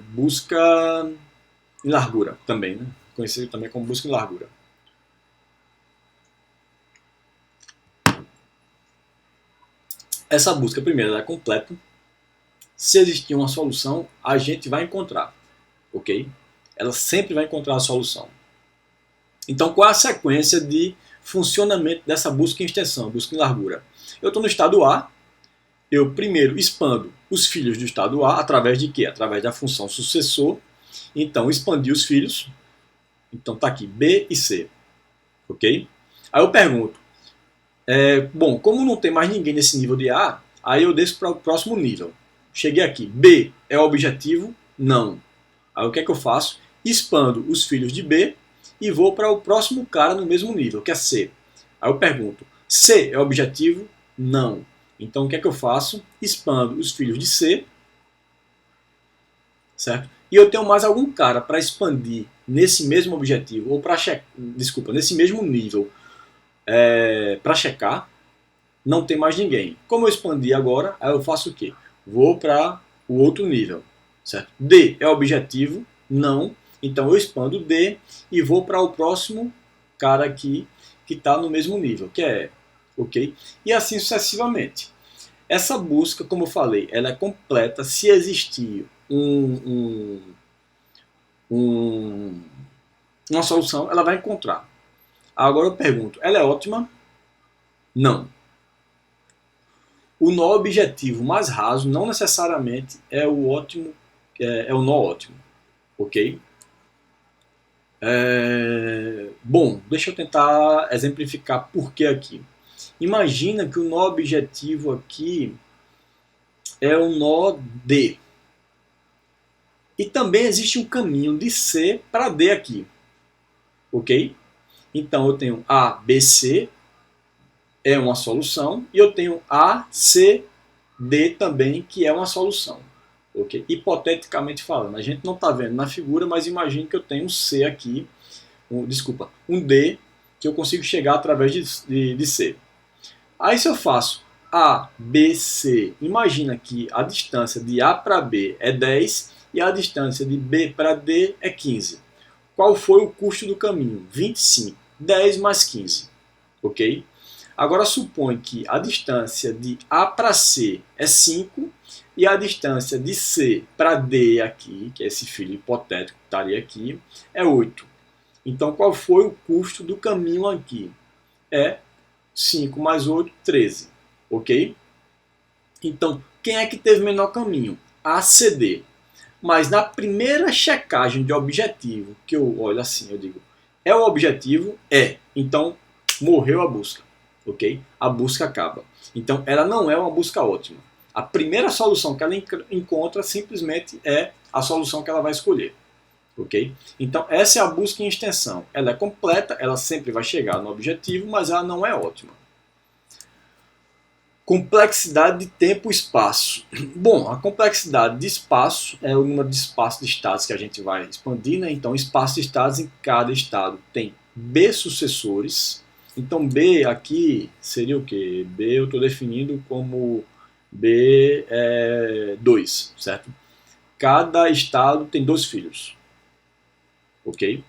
Busca em largura também, né? Conhecido também como busca em largura. Essa busca, primeiro, ela é completa. Se existir uma solução, a gente vai encontrar, ok? Ela sempre vai encontrar a solução. Então, qual é a sequência de funcionamento dessa busca em extensão, busca em largura? Eu estou no estado A, eu primeiro expando os filhos do estado A, através de quê? Através da função sucessor. Então, expandi os filhos. Então, está aqui B e C, ok? Aí eu pergunto, bom, como não tem mais ninguém nesse nível de A, aí eu desço para o próximo nível. Cheguei aqui, B é o objetivo? Não. Aí o que é que eu faço? Expando os filhos de B e vou para o próximo cara no mesmo nível, que é C. Aí eu pergunto, C é o objetivo? Não. Então o que é que eu faço? Expando os filhos de C, certo? E eu tenho mais algum cara para expandir nesse mesmo objetivo, ou para nesse mesmo nível, para checar. Não tem mais ninguém. Como eu expandi agora, aí eu faço o quê? Vou para o outro nível, certo? D é o objetivo? Não. Então eu expando D e vou para o próximo cara aqui que está no mesmo nível, que é E, ok? E assim sucessivamente. Essa busca, como eu falei, ela é completa se existir uma solução, ela vai encontrar. Agora eu pergunto, ela é ótima? Não. O nó objetivo mais raso não necessariamente é o ótimo, é o nó ótimo, ok? Bom, deixa eu tentar exemplificar por que aqui. Imagina que o nó objetivo aqui é o nó D. E também existe um caminho de C para D aqui, ok? Então eu tenho A, B, C é uma solução e eu tenho A, C, D também, que é uma solução. Okay? Hipoteticamente falando, a gente não está vendo na figura, mas imagine que eu tenho um C aqui, um D, que eu consigo chegar através de C. Aí se eu faço A, B, C, imagina que a distância de A para B é 10 e a distância de B para D é 15. Qual foi o custo do caminho? 25. 10 mais 15. Ok? Agora supõe que a distância de A para C é 5 e a distância de C para D aqui, que é esse filho hipotético que estaria aqui, é 8. Então qual foi o custo do caminho aqui? É 5 mais 8, 13. Ok? Então, quem é que teve menor caminho? A, C, D. Mas na primeira checagem de objetivo, que eu olho assim, eu digo, é o objetivo? É. Então, morreu a busca. Ok? A busca acaba. Então, ela não é uma busca ótima. A primeira solução que ela encontra simplesmente é a solução que ela vai escolher. Ok? Então, essa é a busca em extensão. Ela é completa, ela sempre vai chegar no objetivo, mas ela não é ótima. Complexidade de tempo e espaço. Bom, a complexidade de espaço é o número de espaços de estados que a gente vai expandir, né? Então, espaço de estados em cada estado tem B sucessores. Então, B aqui seria o quê? B eu estou definindo como B2, certo? Cada estado tem 2 filhos, ok?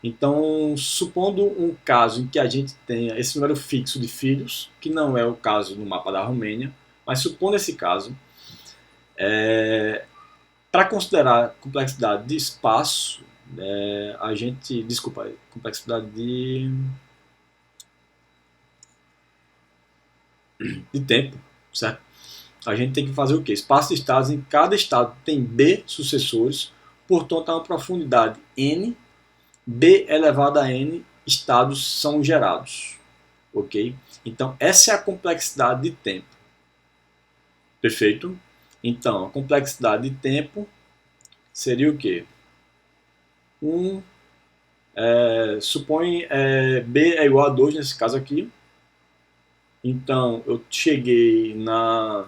Então, supondo um caso em que a gente tenha esse número fixo de filhos, que não é o caso no mapa da Romênia, mas supondo esse caso, para considerar complexidade de espaço, a gente, desculpa, complexidade de tempo, certo? A gente tem que fazer o quê? Espaço de estados, em cada estado tem B sucessores, portanto, a uma profundidade N, B elevado a N estados são gerados. Ok? Então, essa é a complexidade de tempo. Perfeito? Então, a complexidade de tempo seria o quê? Supõe B é igual a 2 nesse caso aqui. Então, eu cheguei na...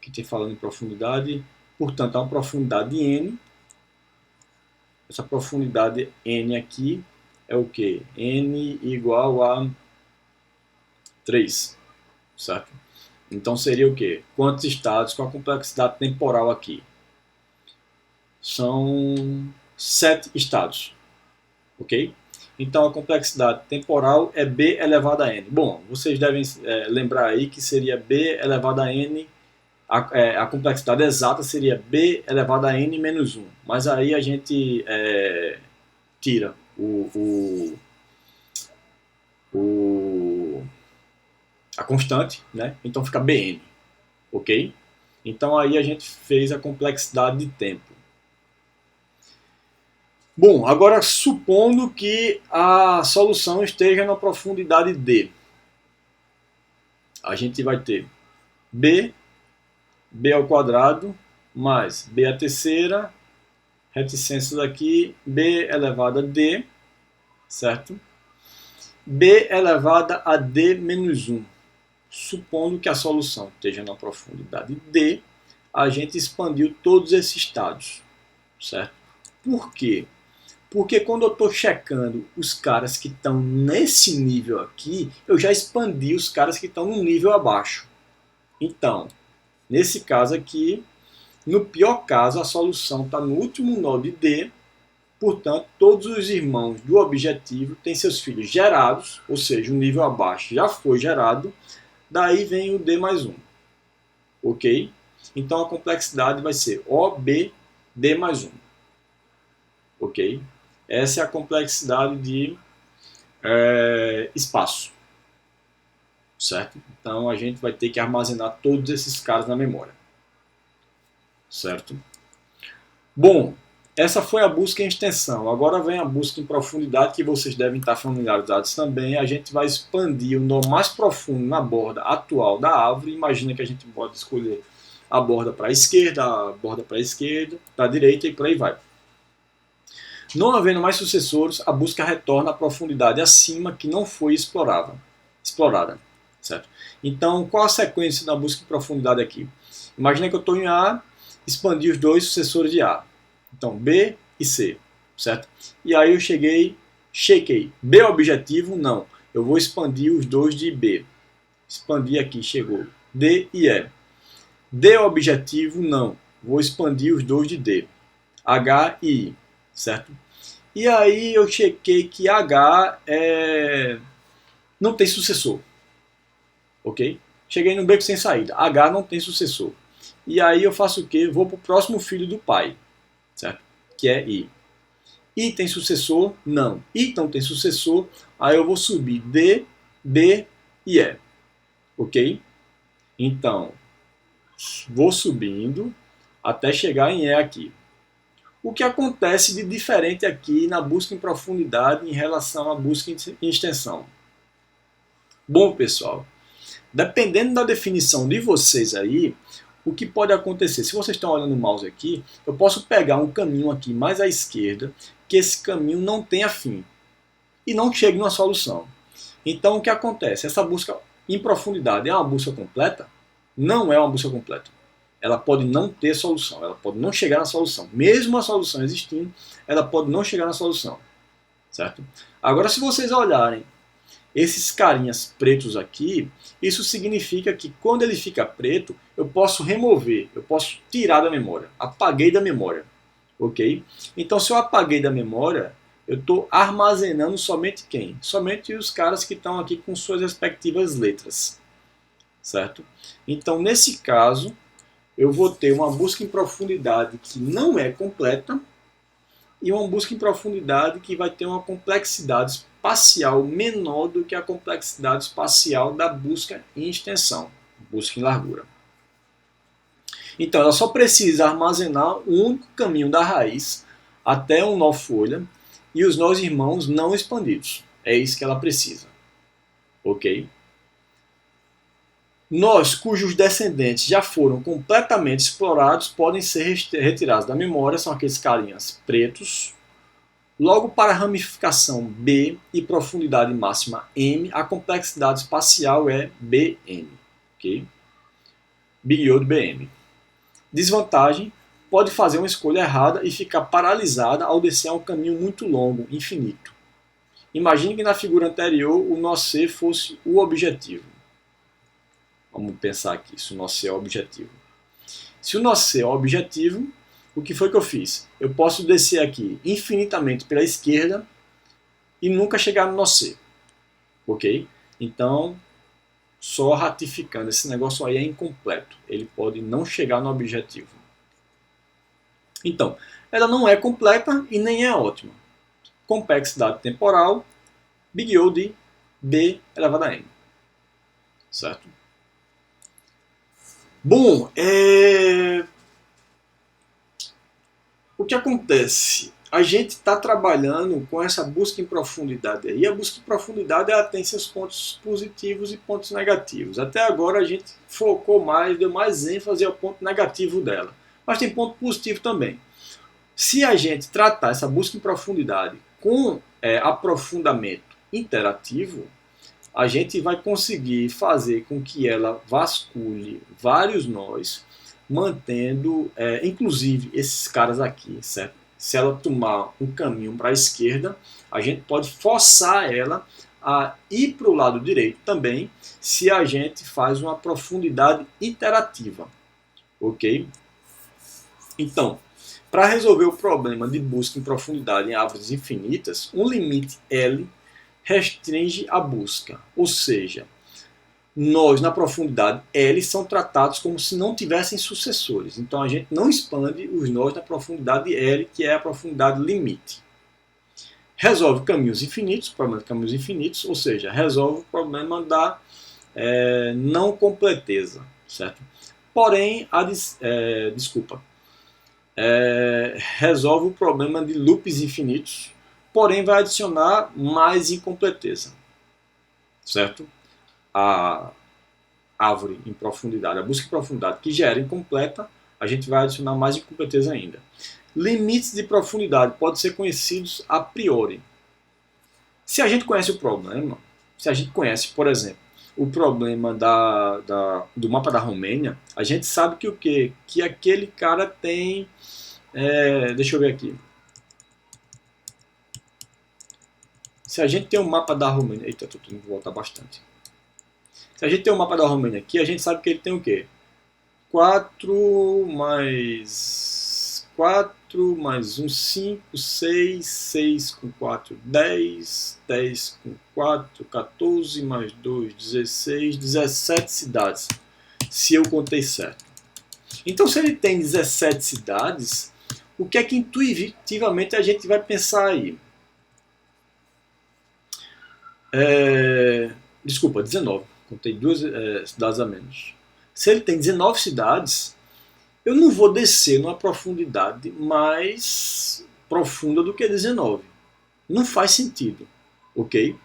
que tem falando em profundidade. Portanto, há uma profundidade N. Essa profundidade N aqui é o quê? N igual a 3. Certo? Então seria o quê? Quantos estados com a complexidade temporal aqui? São 7 estados. Ok? Então a complexidade temporal é B elevado a N. Bom, vocês devem lembrar aí que seria B elevado a N, a complexidade exata seria B elevado a N menos 1. Mas aí a gente tira a constante, né? Então fica Bn, ok? Então aí a gente fez a complexidade de tempo. Bom, agora supondo que a solução esteja na profundidade D, a gente vai ter B ao quadrado, mais B a terceira, reticências aqui, B elevado a D, certo? B elevada a D menos 1. Supondo que a solução esteja na profundidade D, a gente expandiu todos esses estados, certo? Por quê? Porque quando eu estou checando os caras que estão nesse nível aqui, eu já expandi os caras que estão no nível abaixo. Então, nesse caso aqui, no pior caso, a solução está no último nó de D, portanto, todos os irmãos do objetivo têm seus filhos gerados, ou seja, o nível abaixo já foi gerado, daí vem o D mais 1. Ok? Então a complexidade vai ser OB D mais 1. Ok? Essa é a complexidade de espaço. Certo? Então a gente vai ter que armazenar todos esses caras na memória. Certo? Bom, essa foi a busca em extensão. Agora vem a busca em profundidade, que vocês devem estar familiarizados também. A gente vai expandir o nó mais profundo na borda atual da árvore. Imagina que a gente pode escolher a borda para a esquerda, a borda para a esquerda, para a direita e por aí vai. Não havendo mais sucessores, a busca retorna à profundidade acima que não foi explorada. Certo? Então, qual a sequência da busca em profundidade aqui? Imagina que eu estou em A, expandi os 2 sucessores de A. Então, B e C, certo? E aí eu chequei. B é objetivo? Não. Eu vou expandir os 2 de B. Expandi aqui, chegou D e E. D é objetivo? Não. vou expandir os dois de D, H e I, certo? E aí eu chequei que H não tem sucessor, ok? Cheguei no beco sem saída, H não tem sucessor. E aí eu faço o quê? Vou para o próximo filho do pai, certo? Que é I. I tem sucessor? Não. I não tem sucessor, aí eu vou subir D, B e E, ok? Então, vou subindo até chegar em E aqui. O que acontece de diferente aqui na busca em profundidade em relação à busca em extensão? Bom, pessoal, dependendo da definição de vocês aí, o que pode acontecer? Se vocês estão olhando o mouse aqui, eu posso pegar um caminho aqui mais à esquerda, que esse caminho não tenha fim, e não chegue numa solução. Então, o que acontece? Essa busca em profundidade é uma busca completa? Não é uma busca completa. Ela pode não ter solução, ela pode não chegar na solução. Mesmo a solução existindo, ela pode não chegar na solução. Certo? Agora, se vocês olharem esses carinhas pretos aqui, isso significa que quando ele fica preto, eu posso remover, eu posso tirar da memória. Apaguei da memória. Ok? Então, se eu apaguei da memória, eu estou armazenando somente quem? Somente os caras que estão aqui com suas respectivas letras. Certo? Então, nesse caso, eu vou ter uma busca em profundidade que não é completa e uma busca em profundidade que vai ter uma complexidade espacial menor do que a complexidade espacial da busca em extensão, busca em largura. Então, ela só precisa armazenar um único caminho da raiz até um nó folha e os nós irmãos não expandidos. É isso que ela precisa. Ok? Nós cujos descendentes já foram completamente explorados podem ser retirados da memória, são aqueles carinhas pretos. Logo para a ramificação B e profundidade máxima M, a complexidade espacial é BM. Okay? Big Old BM. Desvantagem, pode fazer uma escolha errada e ficar paralisada ao descer a um caminho muito longo, infinito. Imagine que na figura anterior o nosso C fosse o objetivo. Vamos pensar aqui, se o nosso C é o objetivo. Se o nosso C é o objetivo, o que foi que eu fiz? Eu posso descer aqui infinitamente pela esquerda e nunca chegar no nosso C. Ok? Então, só ratificando, esse negócio aí é incompleto. Ele pode não chegar no objetivo. Então, ela não é completa e nem é ótima. Complexidade temporal, Big O de B elevado a M. Certo? Bom, o que acontece? A gente está trabalhando com essa busca em profundidade aí. A busca em profundidade ela tem seus pontos positivos e pontos negativos. Até agora a gente focou mais, deu mais ênfase ao ponto negativo dela. Mas tem ponto positivo também. Se a gente tratar essa busca em profundidade com aprofundamento interativo, a gente vai conseguir fazer com que ela vasculhe vários nós, mantendo, inclusive, esses caras aqui, certo? Se ela tomar um caminho para a esquerda, a gente pode forçar ela a ir para o lado direito também, se a gente faz uma profundidade iterativa, ok? Então, para resolver o problema de busca em profundidade em árvores infinitas, um limite L restringe a busca, ou seja, nós na profundidade L são tratados como se não tivessem sucessores. Então a gente não expande os nós na profundidade L, que é a profundidade limite. Resolve caminhos infinitos, o problema de caminhos infinitos, ou seja, resolve o problema da não completeza, certo? Porém, resolve o problema de loops infinitos, porém vai adicionar mais incompleteza, certo? A árvore em profundidade, a busca em profundidade que já era incompleta, a gente vai adicionar mais incompleteza ainda. Limites de profundidade podem ser conhecidos a priori. Se a gente conhece o problema, se a gente conhece, por exemplo, o problema do mapa da Romênia, a gente sabe que o quê? Que aquele cara tem... deixa eu ver aqui. Se a gente tem um mapa da Romênia... Eita, tô tendo que voltar bastante. Se a gente tem um mapa da Romênia aqui, a gente sabe que ele tem o quê? 4 mais 4 mais 1, 5, 6, 6 com 4, 10, 10 com 4, 14 mais 2, 16, 17 cidades, se eu contei certo. Então, se ele tem 17 cidades, o que é que intuitivamente a gente vai pensar aí? Desculpa, 19. Contei duas cidades a menos. Se ele tem 19 cidades, eu não vou descer numa profundidade mais profunda do que 19. Não faz sentido, ok?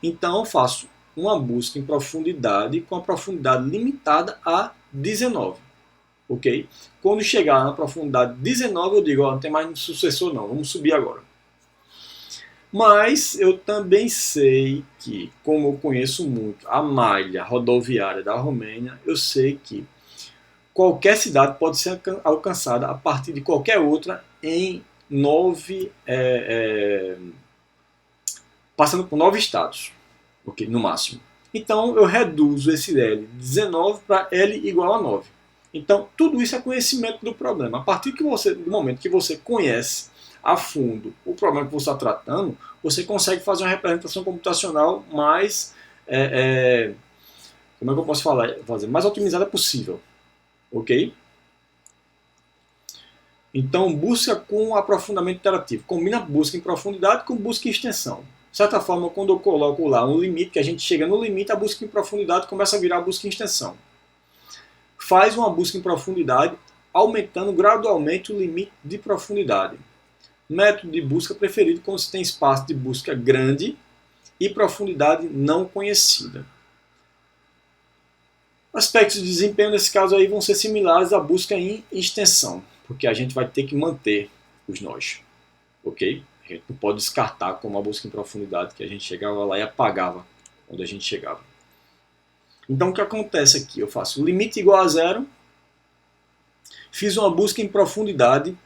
Então eu faço uma busca em profundidade com a profundidade limitada a 19, ok? Quando chegar na profundidade 19, eu digo, ó, não tem mais sucessor não, vamos subir agora. Mas eu também sei que, como eu conheço muito a malha rodoviária da Romênia, eu sei que qualquer cidade pode ser alcançada a partir de qualquer outra em 9, passando por 9 estados, okay, no máximo. Então eu reduzo esse L de 19 para L igual a 9. Então tudo isso é conhecimento do problema. A partir do momento que você conhece a fundo o problema que você está tratando, você consegue fazer uma representação computacional mais, como é que eu posso fazer, mais otimizada possível, ok? Então, busca com aprofundamento iterativo. Combina busca em profundidade com busca em extensão. De certa forma, quando eu coloco lá um limite, que a gente chega no limite, a busca em profundidade começa a virar a busca em extensão. Faz uma busca em profundidade, aumentando gradualmente o limite de profundidade. Método de busca preferido quando você tem espaço de busca grande e profundidade não conhecida. Aspectos de desempenho nesse caso aí vão ser similares à busca em extensão, porque a gente vai ter que manter os nós, ok? A gente não pode descartar como a busca em profundidade, que a gente chegava lá e apagava onde a gente chegava. Então o que acontece aqui? Eu faço limite igual a zero, fiz uma busca em profundidade,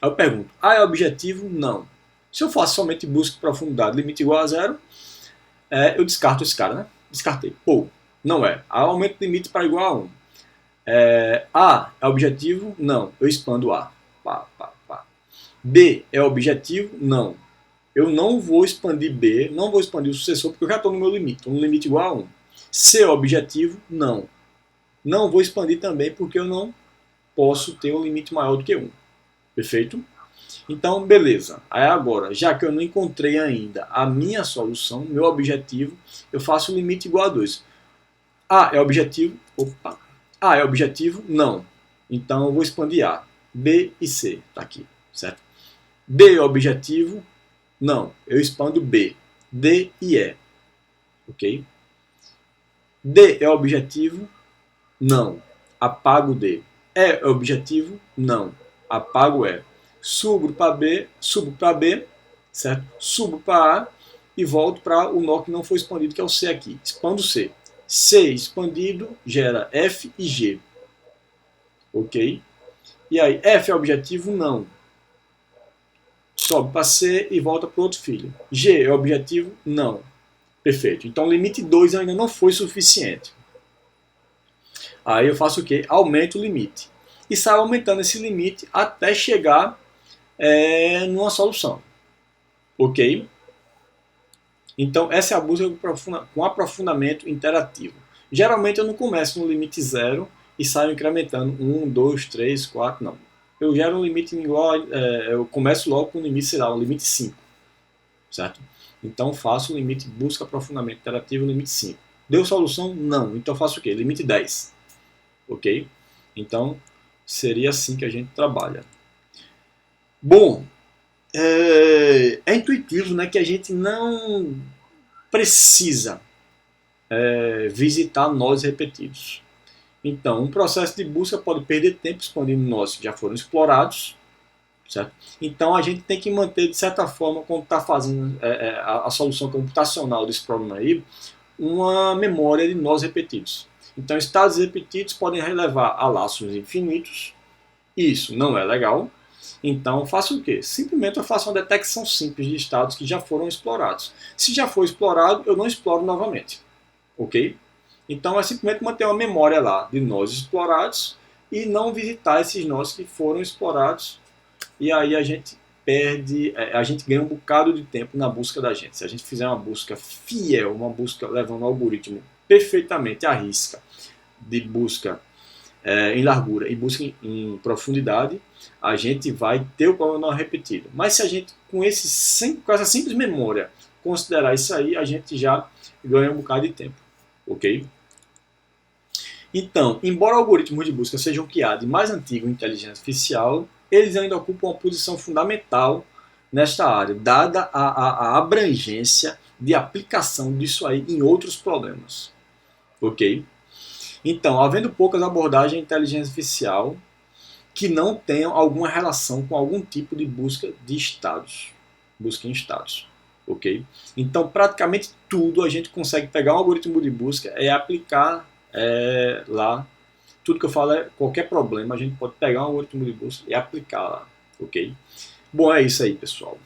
aí eu pergunto, é objetivo? Não. Se eu faço somente busca em profundidade, limite igual a zero, eu descarto esse cara, né? Descartei. Pô, não é. Aumento o limite para igual a 1. A é objetivo? Não. Eu expando A. Pá, pá, pá. B é objetivo? Não. Eu não vou expandir B, não vou expandir o sucessor, porque eu já estou no meu limite. Estou no limite igual a 1. C é objetivo? Não. Não vou expandir também, porque eu não posso ter um limite maior do que 1. Perfeito? Então, beleza. Aí agora, já que eu não encontrei ainda a minha solução, meu objetivo, eu faço o limite igual a 2. A é objetivo? Opa. A é objetivo? Não. Então eu vou expandir A. B e C. Está aqui, certo? B é objetivo? Não. Eu expando B. D e E. Ok? D é objetivo? Não. Apago D. E é objetivo? Não. Apago E. Subo para B, certo? Subo para A e volto para o nó que não foi expandido, que é o C aqui. Expando C. C expandido gera F e G. Ok? E aí, F é objetivo? Não. Sobe para C e volta para o outro filho. G é objetivo? Não. Perfeito. Então, o limite 2 ainda não foi suficiente. Aí eu faço o quê? Aumento o limite. E saio aumentando esse limite até chegar numa solução. Ok? Então, essa é a busca com aprofundamento interativo. Geralmente eu não começo no limite 0 e saio incrementando 1, 2, 3, 4, não. Eu gero um limite igual, eu começo logo com o limite, sei lá, o limite 5, certo? Então faço o limite busca aprofundamento interativo, limite 5. Deu solução? Não. Então faço o quê? Limite 10. Ok? Então seria assim que a gente trabalha. Bom, é intuitivo, né, que a gente não precisa visitar nós repetidos. Então, um processo de busca pode perder tempo expandindo nós que já foram explorados, certo? Então, a gente tem que manter, de certa forma, quando está fazendo a solução computacional desse problema aí, uma memória de nós repetidos. Então, estados repetidos podem relevar a laços infinitos. Isso não é legal. Então, faço o quê? Simplesmente eu faço uma detecção simples de estados que já foram explorados. Se já foi explorado, eu não exploro novamente. Ok? Então, é simplesmente manter uma memória lá de nós explorados e não visitar esses nós que foram explorados, e aí a gente perde, a gente ganha um bocado de tempo na busca da gente. Se a gente fizer uma busca fiel, uma busca levando o algoritmo perfeitamente à risca, de busca em largura e busca em profundidade, a gente vai ter o problema não repetido. Mas se a gente, com essa simples memória, considerar isso aí, a gente já ganha um bocado de tempo. Ok? Então, embora algoritmos de busca sejam o que há de mais antigo em inteligência artificial, eles ainda ocupam uma posição fundamental nesta área, dada a abrangência de aplicação disso aí em outros problemas. Ok? Então, havendo poucas abordagens de inteligência artificial que não tenham alguma relação com algum tipo de busca de estados, busca em estados. Ok? Então, praticamente tudo a gente consegue pegar um algoritmo de busca e aplicar lá. Tudo que eu falo é qualquer problema, a gente pode pegar um algoritmo de busca e aplicar lá. Ok? Bom, é isso aí, pessoal.